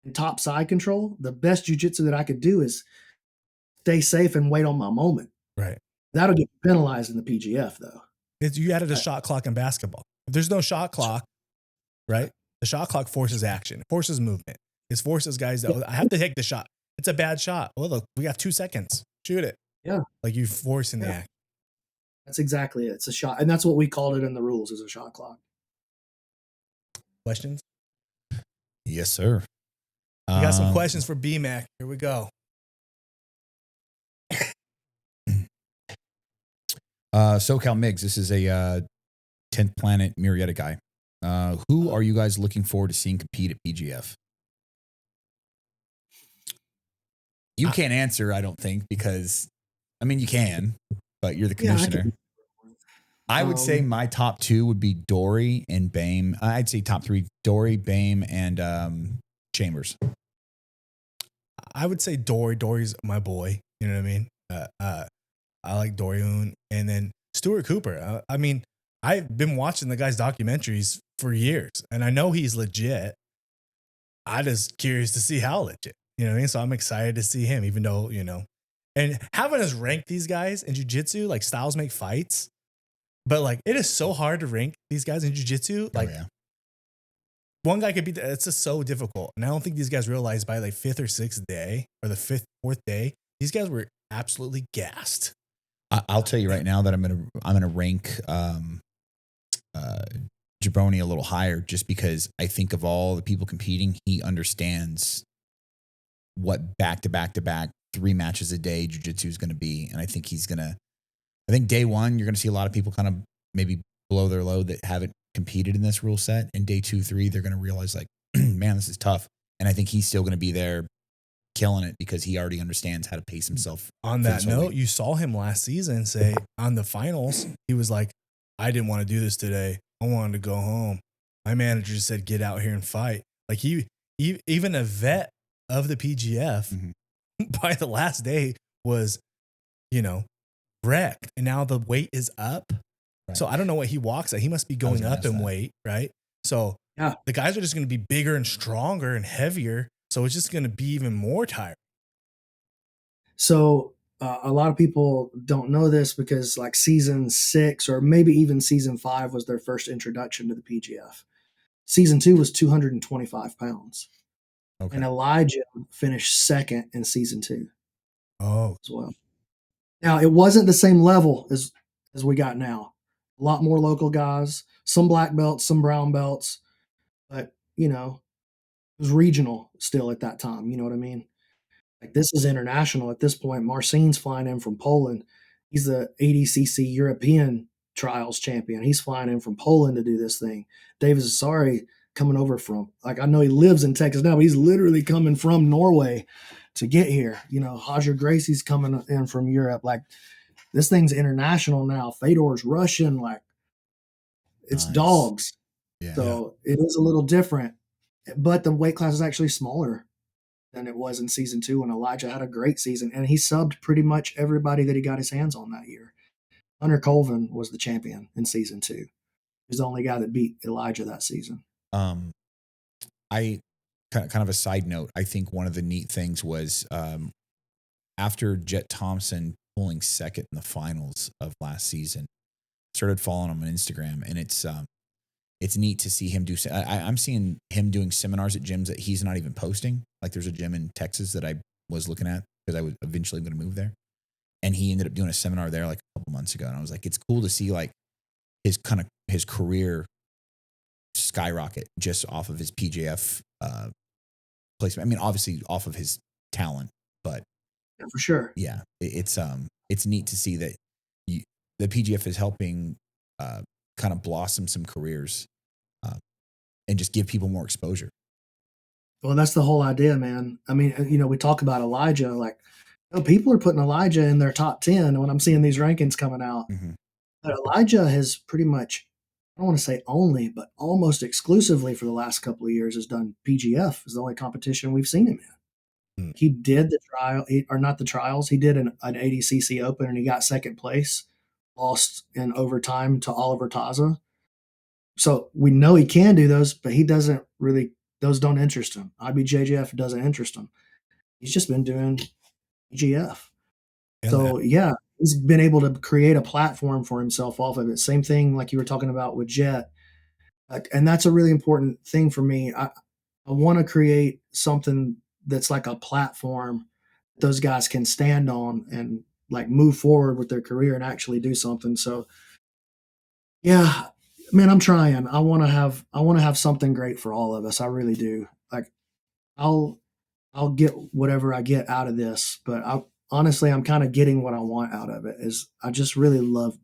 in top side control, the best jiu-jitsu that I could do is stay safe and wait on my moment. Right. That'll get penalized in the PGF though. You added a shot clock in basketball. If there's no shot clock, right? The shot clock forces action, forces movement. It forces guys that I have to take the shot. It's a bad shot. Well, look, we got 2 seconds. Shoot it. Yeah. Like you forcing the act. That's exactly it. It's a shot. And that's what we called it in the rules, is a shot clock. Questions? Yes, sir. We got some questions for BMac. Here we go. SoCal Migs, this is a 10th Planet Murrieta guy. Who are you guys looking forward to seeing compete at PGF? You can't answer, I don't think, because, I mean, you can, but you're the commissioner. I would say my top 2 would be Dory and Bame. I'd say top 3, Dory, Bame, and Chambers. I would say Dory. Dory's my boy. You know what I mean? I like Dory, and then Stuart Cooper. I mean, I've been watching the guy's documentaries for years, and I know he's legit. I'm just curious to see how legit. You know what I mean? So I'm excited to see him, even though, and having us rank these guys in jiu-jitsu, like styles make fights, but like it is so hard to rank these guys in jiu-jitsu. Like one guy could be, it's just so difficult. And I don't think these guys realized by like 5th or 6th day or the 5th, 4th day, these guys were absolutely gassed. I'll tell you right now that I'm gonna rank Jabroni a little higher, just because I think of all the people competing, he understands what back to back 3 matches a day jiu-jitsu is going to be. And I think I think day one, you're going to see a lot of people kind of maybe blow their load that haven't competed in this rule set. And day 2, 3, they're going to realize like, man, this is tough. And I think he's still going to be there killing it because he already understands how to pace himself. On that note, you saw him last season say on the finals, he was like, I didn't want to do this today. I wanted to go home. My manager just said, get out here and fight. Like even a vet of the PGF by the last day was, wrecked. And now the weight is up. Right. So I don't know what he walks at. He must be going up in weight, right? So the guys are just going to be bigger and stronger and heavier. So it's just going to be even more tired. So a lot of people don't know this because like season 6 or maybe even season 5 was their first introduction to the PGF. Season 2 was 225 pounds. Okay. And Elijah finished second in season 2. Oh, as well. Now it wasn't the same level as we got now. A lot more local guys, some black belts, some brown belts, but it was regional still at that time. You know what I mean? Like this is international at this point. Marcin's flying in from Poland. He's the ADCC European trials champion. He's flying in from Poland to do this thing. David Zassari coming over from, like, I know he lives in Texas now, but he's literally coming from Norway to get here. Hodger Gracie's coming in from Europe. Like this thing's international now. Fedor's Russian. Like it's dogs. Yeah. So it is a little different, but the weight class is actually smaller than it was in season 2 when Elijah had a great season, and he subbed pretty much everybody that he got his hands on that year. Hunter Colvin was the champion in season 2. He was the only guy that beat Elijah that season. I kind of a side note. I think one of the neat things was after Jet Thompson pulling second in the finals of last season, started following him on Instagram, and it's neat to see him do. I'm seeing him doing seminars at gyms that he's not even posting. Like there's a gym in Texas that I was looking at because I was eventually going to move there, and he ended up doing a seminar there like a couple months ago. And I was like, it's cool to see like his career skyrocket just off of his PGF placement. I mean, obviously off of his talent, but yeah, for sure. Yeah, it's neat to see that the PGF is helping kind of blossom some careers and just give people more exposure. Well, that's the whole idea, man. I mean, we talk about Elijah, like people are putting Elijah in their top 10 when I'm seeing these rankings coming out. But Elijah has pretty much, I don't want to say only, but almost exclusively for the last couple of years has done PGF is the only competition we've seen him in. He did the trial, or not the trials. He did an ADCC Open and he got second place, lost in overtime to Oliver Taza. So we know he can do those, but he doesn't really, those don't interest him. IBJJF doesn't interest him. He's just been doing PGF. So yeah, he's been able to create a platform for himself off of it. Same thing like you were talking about with Jet. And that's a really important thing for me. I want to create something that's like a platform those guys can stand on and like move forward with their career and actually do something. So yeah, man, I'm trying. I want to have something great for all of us. I really do. Like I'll get whatever I get out of this, but honestly, I'm kind of getting what I want out of it. Is I just really love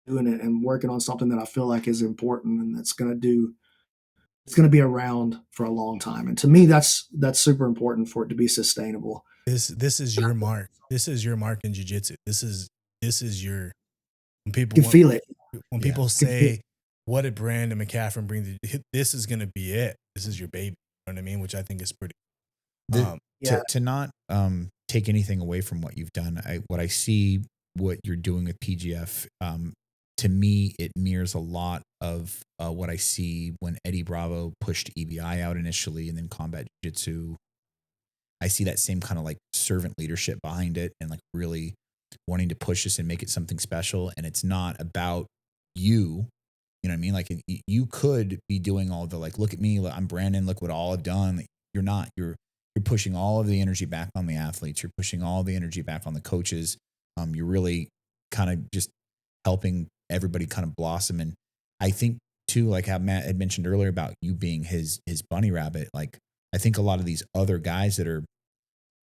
doing it and working on something that I feel like is important and it's going to be around for a long time. And to me, that's super important for it to be sustainable. This is your mark. This is your mark in jiu-jitsu. This is your, when people feel it. When people say, what did Brandon Mccaghren bring? This is going to be it. This is your baby. You know what I mean? Which I think is pretty. To not take anything away from what you've done, what I see what you're doing with PGF, to me, it mirrors a lot of what I see when Eddie Bravo pushed EBI out initially and then combat jiu-jitsu I see that same kind of like servant leadership behind it, and like really wanting to push this and make it something special. And it's not about you. You know what I mean? Like you could be doing all the like, look at me, I'm Brandon, look what all I've done. You're not. You're pushing all of the energy back on the athletes. You're pushing all the energy back on the coaches. You're really kind of just helping everybody kind of blossom. And I think too, like how Matt had mentioned earlier about you being his bunny rabbit. Like I think a lot of these other guys that are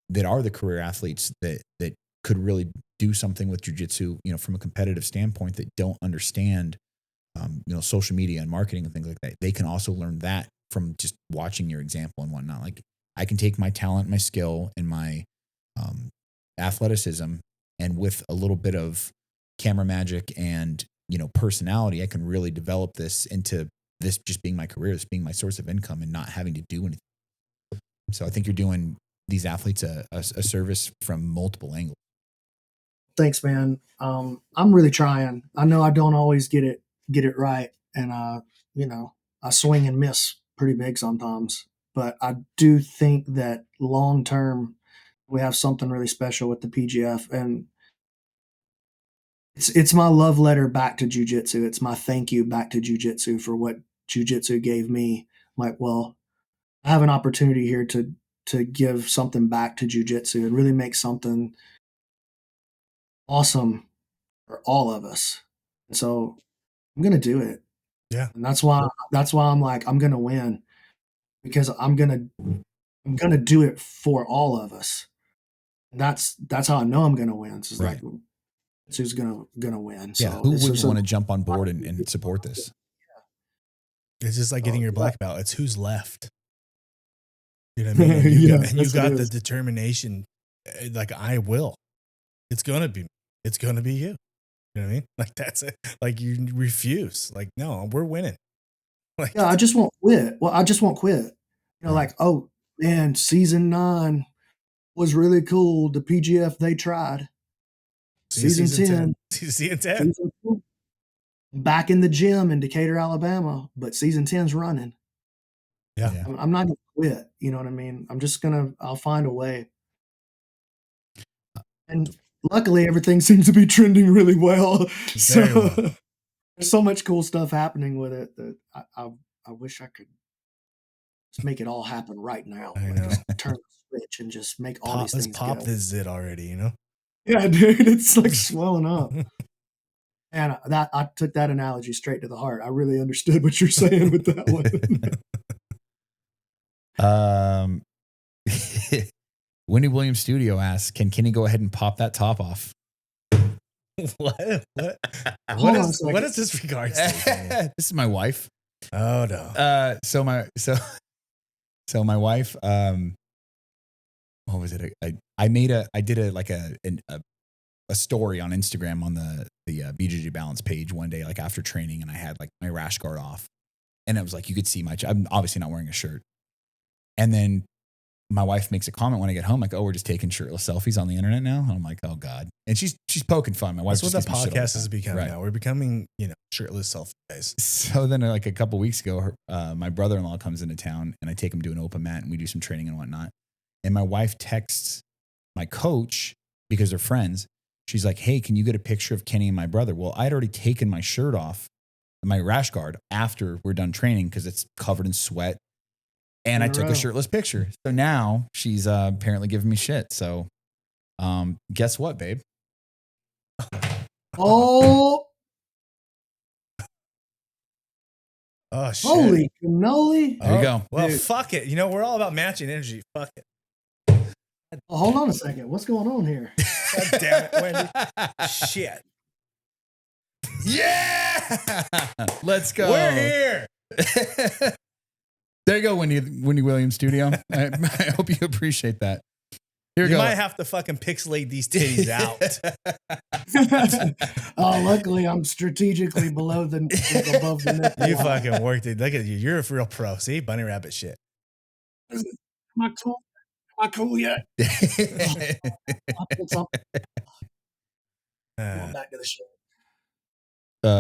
the career athletes that could really do something with jiu-jitsu, you know, from a competitive standpoint, that don't understand, you know, social media and marketing and things like that. They can also learn that from just watching your example and whatnot. Like I can take my talent, my skill, and my athleticism, and with a little bit of camera magic and, you know, personality, I can really develop this into this just being my career, this being my source of income, and not having to do anything. So I think you're doing these athletes a service from multiple angles. Thanks, man. I'm really trying. I know I don't always get it right, and you know, I swing and miss pretty big sometimes. But I do think that long term, we have something really special with the PGF, and it's my love letter back to jiu-jitsu. It's my thank you back to jiu-jitsu for what jiu-jitsu gave me. Like, well, I have an opportunity here to give something back to jiu-jitsu and really make something awesome for all of us. And so I'm gonna do it. Yeah. And that's why I'm like, I'm gonna win, because I'm gonna do it for all of us. And that's how I know I'm gonna win. It's just Right. like, who's gonna win. Yeah. So Who it's wouldn't just want to jump on board and support this? It's just like getting your yeah. black belt. It's who's left. You know what I mean? And Yeah, and you that's what got it the is. determination. Like I will. It's gonna be you. You know what I mean? Like that's it. Like you refuse. Like no, we're winning. Like Yeah, I just won't quit. Well, I just won't quit. You know, like, oh man, season 9 was really cool. The PGF, they tried. Season 10. Season 10. Season 10. Back in the gym in Decatur, Alabama, but season 10's running. Yeah. I'm not gonna quit. You know what I mean? I'll find a way. And luckily, everything seems to be trending really well. Very well. There's so much cool stuff happening with it that I wish I could just make it all happen right now. I Like, know. just turn the switch and just make all these Let's things pop go. this zit already, you know? Yeah, dude, it's like swelling up. And I took that analogy straight to the heart. I really understood what you're saying with that one. Wendy Williams Studio asks, can Kenny go ahead and pop that top off? What Hold on a is this regards to? This is my wife. Oh no. So my wife, what was it? I did a story on Instagram on the BJJ Balance page one day, like after training, and I had like my rash guard off, and it was like, you could see I'm obviously not wearing a shirt. And then my wife makes a comment when I get home, like, oh, we're just taking shirtless selfies on the internet now. And I'm like, oh God. And she's poking fun. My wife. That's what the podcast is becoming now. We're becoming, shirtless selfie guys. So then like a couple weeks ago, my brother-in-law comes into town and I take him to an open mat and we do some training and whatnot. And my wife texts my coach, because they're friends. She's like, hey, can you get a picture of Kenny and my brother? Well, I'd already taken my shirt off, my rash guard, after we're done training because it's covered in sweat. And I took a shirtless picture. So now she's apparently giving me shit. So guess what, babe? Oh shit. Holy cannoli. There you go. Well, Dude. fuck it. We're all about matching energy. Fuck it. Oh, hold on a second. What's going on here? God damn it, Wendy. Shit. Yeah. Let's go. We're here. There you go, Wendy Williams Studio. I hope you appreciate that. Here we You go. might have to fucking pixelate these titties out. Oh, luckily I'm strategically above the nipple. You fucking worked it. Look at you. You're a real pro. See? Bunny rabbit shit. Am I cool? Am I cool yet? Going back to the show.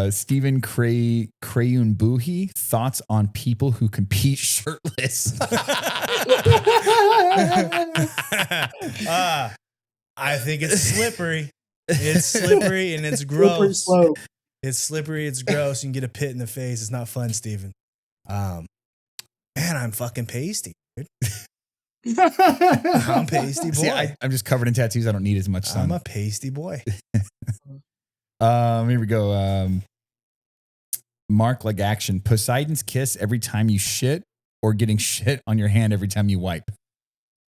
Stephen Crayun Buhi, thoughts on people who compete shirtless. I think it's slippery. It's slippery and it's Slippery gross. slope. It's slippery. It's gross. You can get a pit in the face. It's not fun, Steven. Man, I'm fucking pasty, dude. I'm pasty boy. See, I'm just covered in tattoos. I don't need as much sun. I'm a pasty boy. Here we go. Mark like action. Poseidon's kiss every time you shit, or getting shit on your hand every time you wipe.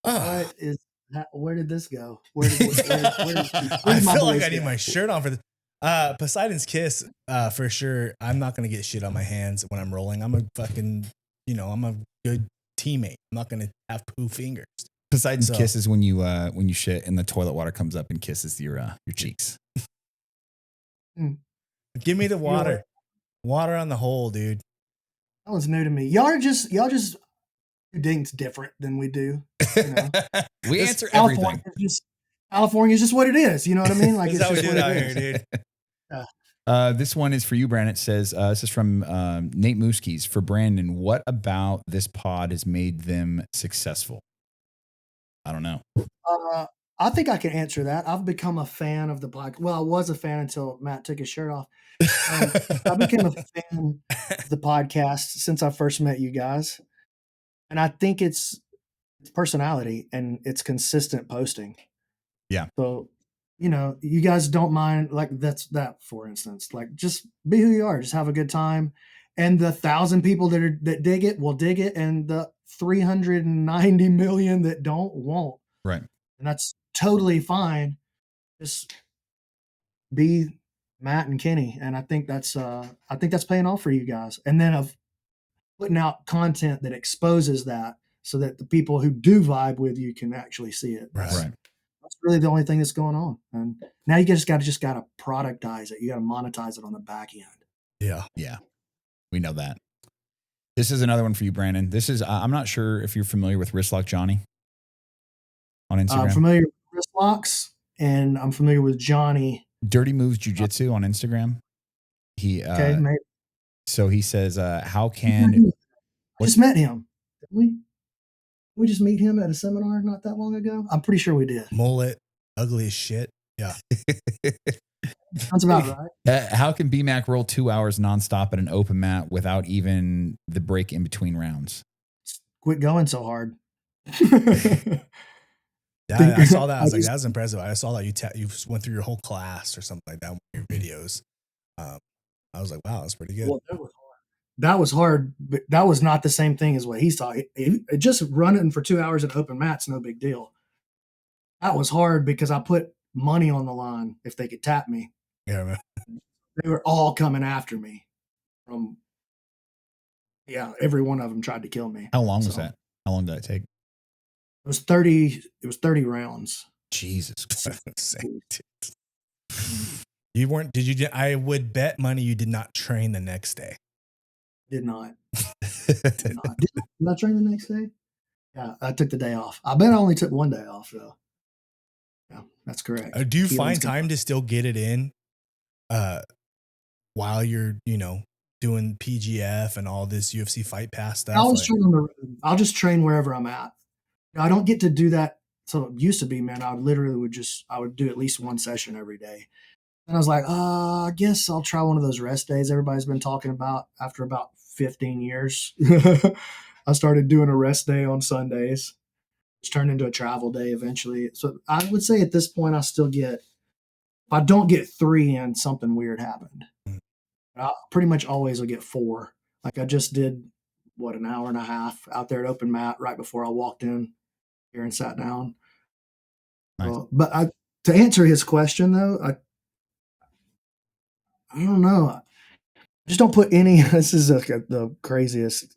What is that? Where did this go? Where I feel like I need my shirt on for this. Poseidon's kiss, for sure. I'm not gonna get shit on my hands when I'm rolling. I'm a fucking, I'm a good teammate. I'm not gonna have poo fingers. Poseidon's kiss is when you shit and the toilet water comes up and kisses your cheeks. Give me the water. Water on the hole, dude. That was new to me. Y'all just do things different than we do. We answer everything. California is just what it is. You know what I mean? Like, it's just what what out it here, is. dude. This one is for you, Brandon. It says, this is from Nate Mooskies. For Brandon, what about this pod has made them successful? I don't know. I think I can answer that. I've become a fan of the podcast. Well, I was a fan until Matt took his shirt off. I became a fan of the podcast since I first met you guys. And I think it's personality and it's consistent posting. Yeah. So, you guys don't mind, like, that, for instance, like, just be who you are, just have a good time. And the 1,000 people that dig it will dig it. And the 390 million that won't. Right. And that's totally fine. Just be Matt and Kenny. And I think that's paying off for you guys. And then of putting out content that exposes that so that the people who do vibe with you can actually see it. Right. That's really the only thing that's going on. And now you just got to productize it. You got to monetize it on the back end. Yeah. Yeah. We know that. This is another one for you, Brandon. This is, I'm not sure if you're familiar with Wristlock Johnny on Instagram. I'm familiar with Wristlocks, and I'm familiar with Johnny. Dirty Moves Jiu-Jitsu on Instagram. Okay, maybe. So he says, how can... I just met him. Didn't we just meet him at a seminar not that long ago? I'm pretty sure we did. Mullet, ugly as shit. Yeah. Sounds about right. How can BMac roll 2 hours nonstop at an open mat without even the break in between rounds? Quit going so hard. Yeah, I saw that. I was like, that's impressive. I saw that you went through your whole class or something like that with your videos. I was like, wow, that's pretty good. Well, that was hard, but that was not the same thing as what he saw. Just running for 2 hours at open mat's no big deal. That was hard because I put money on the line if they could tap me. Yeah, man. They were all coming after me. Every one of them tried to kill me. How long was that? How long did that take? It was 30 rounds. Jesus Christ. You weren't, I would bet money you did not train the next day. Did not. Did I train the next day? Yeah, I took the day off. I bet I only took one day off, though. Yeah, that's correct. Do you find time to still get it in while you're, doing PGF and all this UFC Fight Pass stuff? I'll just train wherever I'm at. I don't get to do that. So it used to be, man, I would do at least one session every day. And I was like, I guess I'll try one of those rest days everybody's been talking about. After about 15 years, I started doing a rest day on Sundays, which turned into a travel day eventually. So I would say at this point, if I don't get 3 in, something weird happened. I pretty much always will get 4. Like I just did, an hour and a half out there at open mat right before I walked in here and sat down. Nice. But to answer his question though, I don't know. I just don't put any, this is the craziest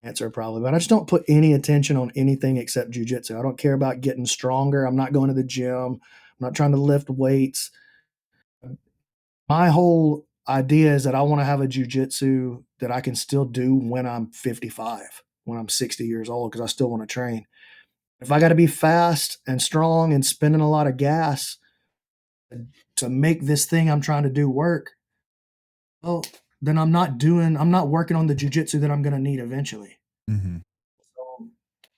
answer probably, but I just don't put any attention on anything except jiu-jitsu. I don't care about getting stronger. I'm not going to the gym. I'm not trying to lift weights. My whole idea is that I want to have a jiu-jitsu that I can still do when I'm 55, when I'm 60 years old, because I still want to train. If I got to be fast and strong and spending a lot of gas to make this thing I'm trying to do work, well, then I'm not working on the jiu-jitsu that I'm going to need eventually. Mm-hmm. So,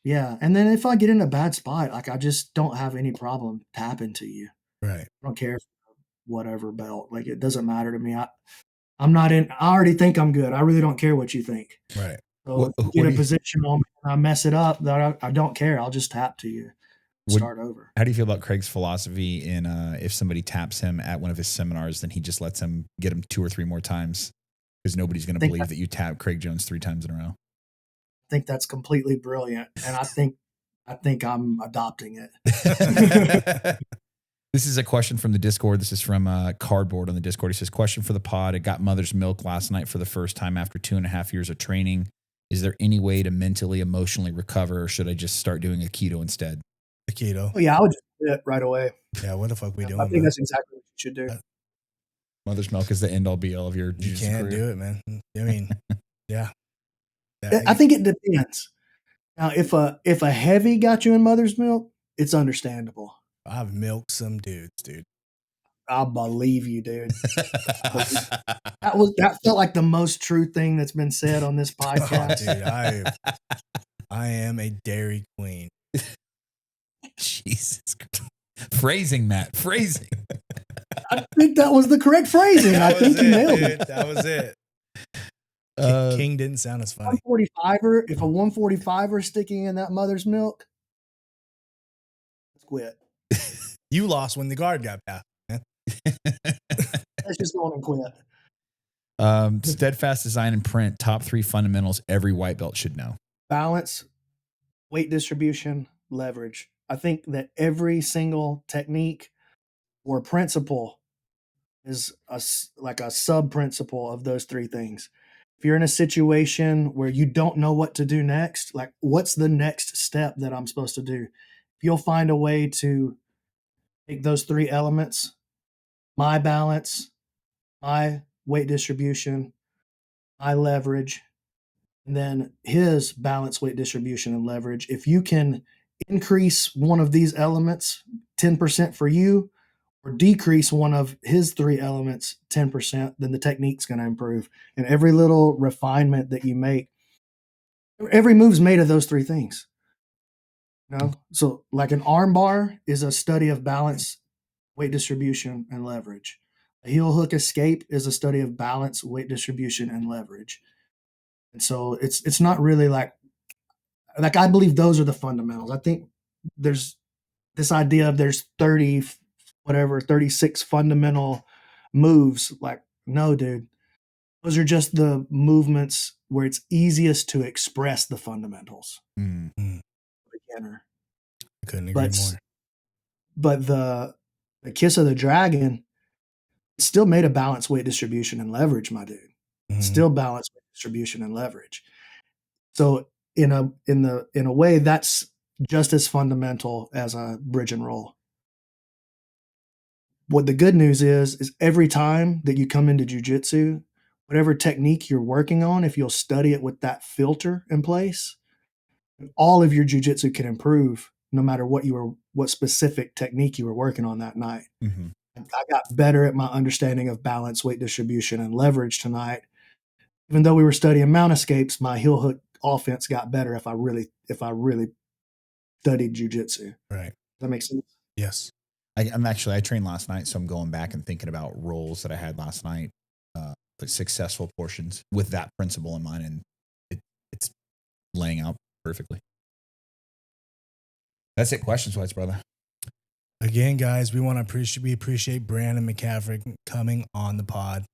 Yeah. And then if I get in a bad spot, like I just don't have any problem tapping to you. Right. I don't care if whatever belt. Like it doesn't matter to me. I'm not in. I already think I'm good. I really don't care what you think. Right. So if you get a position on me and I mess it up, that I don't care. I'll just tap to you. Start over. How do you feel about Craig's philosophy in if somebody taps him at one of his seminars, then he just lets him get him 2 or 3 more times because nobody's going to believe that you tap Craig Jones 3 times in a row? I think that's completely brilliant, and I think I'm adopting it. This is a question from the Discord. This is from Cardboard on the Discord. He says, question for the pod. I got mother's milk last night for the first time after 2.5 years of training. Is there any way to mentally, emotionally recover, or should I just start doing a keto instead? A keto. Oh, yeah, I would just do it right away. Yeah, what the fuck we doing? I think that's exactly what you should do. Mother's milk is the end all be all of your You can't do it, man. I mean, yeah. I think it depends. Now, if a heavy got you in mother's milk, it's understandable. I've milked some dudes, dude. I believe you, dude. That felt like the most true thing that's been said on this podcast. Oh, dude, I am a dairy queen. Jesus Christ. Phrasing, Matt. Phrasing. I think that was the correct phrasing. I think you nailed it. That was it. King didn't sound as funny. 145er, if a 145er sticking in that mother's milk, let's quit. You lost when the guard got past, man. Let's just go on and quit. Steadfast design and print, top 3 fundamentals every white belt should know. Balance, weight distribution, leverage. I think that every single technique or principle is like a sub-principle of those 3 things. If you're in a situation where you don't know what to do next, like what's the next step that I'm supposed to do? If you'll find a way to take those 3 elements, my balance, my weight distribution, my leverage, and then his balance, weight distribution, and leverage. If you can increase one of these elements 10% for you, or decrease one of his 3 elements 10%, then the technique's going to improve. And every little refinement that you make, every move's made of those 3 things. You know? So like an arm bar is a study of balance, weight distribution, and leverage. A heel hook escape is a study of balance, weight distribution, and leverage. And so it's not really like I believe those are the fundamentals. I think there's this idea of there's 36 fundamental moves. Like, no, dude. Those are just the movements where it's easiest to express the fundamentals. Mm-hmm. Beginner. I couldn't agree more. But the kiss of the dragon still made a balance, weight distribution, and leverage, my dude. Mm-hmm. Still balance, weight distribution, and leverage. So in a way, that's just as fundamental as a bridge and roll. What the good news is every time that you come into jiu-jitsu, whatever technique you're working on, if you'll study it with that filter in place, all of your jiu-jitsu can improve no matter what specific technique you were working on that night. Mm-hmm. I got better at my understanding of balance, weight distribution, and leverage tonight. Even though we were studying mount escapes, my heel hook offense got better if I really studied jiu-jitsu. Right. Does that make sense? Yes. I trained last night, so I'm going back and thinking about rolls that I had last night, the successful portions with that principle in mind, and it's laying out perfectly. That's it. Questions wise, brother. Again, guys, we appreciate Brandon Mccaghren coming on the pod.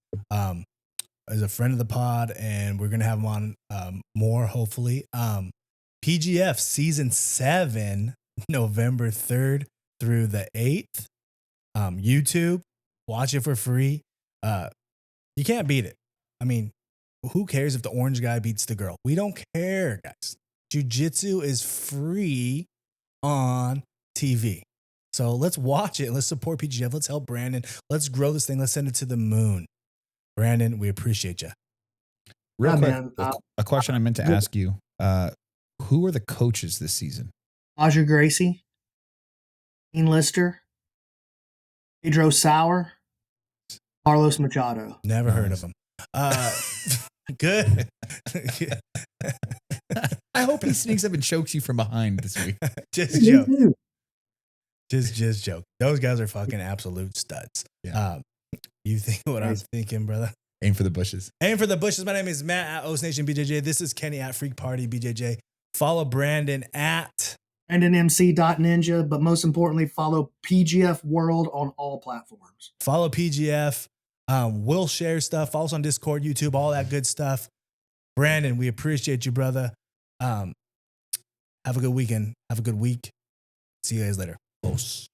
As a friend of the pod, and we're gonna have him on more hopefully. PGF season 7, November 3rd through the 8th. YouTube, watch it for free. You can't beat it. I mean, who cares if the orange guy beats the girl? We don't care, guys. Jiu-jitsu is free on TV. So let's watch it. Let's support PGF. Let's help Brandon. Let's grow this thing. Let's send it to the moon. Brandon, we appreciate you. Real quick, a question I meant to ask you. Who are the coaches this season? Aja Gracie, Ian Lister, Pedro Sauer, Carlos Machado. Never heard of him. Good. I hope he sneaks up and chokes you from behind this week. Just Me joke. too. Just joke. Those guys are fucking absolute studs. Yeah. You think what I'm Nice. thinking, brother? Aim for the bushes. Aim for the bushes. My name is Matt at O's Nation BJJ. This is Kenny at Freak Party BJJ. Follow Brandon at BrandonMC.Ninja, but most importantly, follow PGF World on all platforms. Follow PGF. We'll share stuff. Follow us on Discord, YouTube, all that good stuff. Brandon, we appreciate you, brother. Have a good weekend. Have a good week. See you guys later. Los.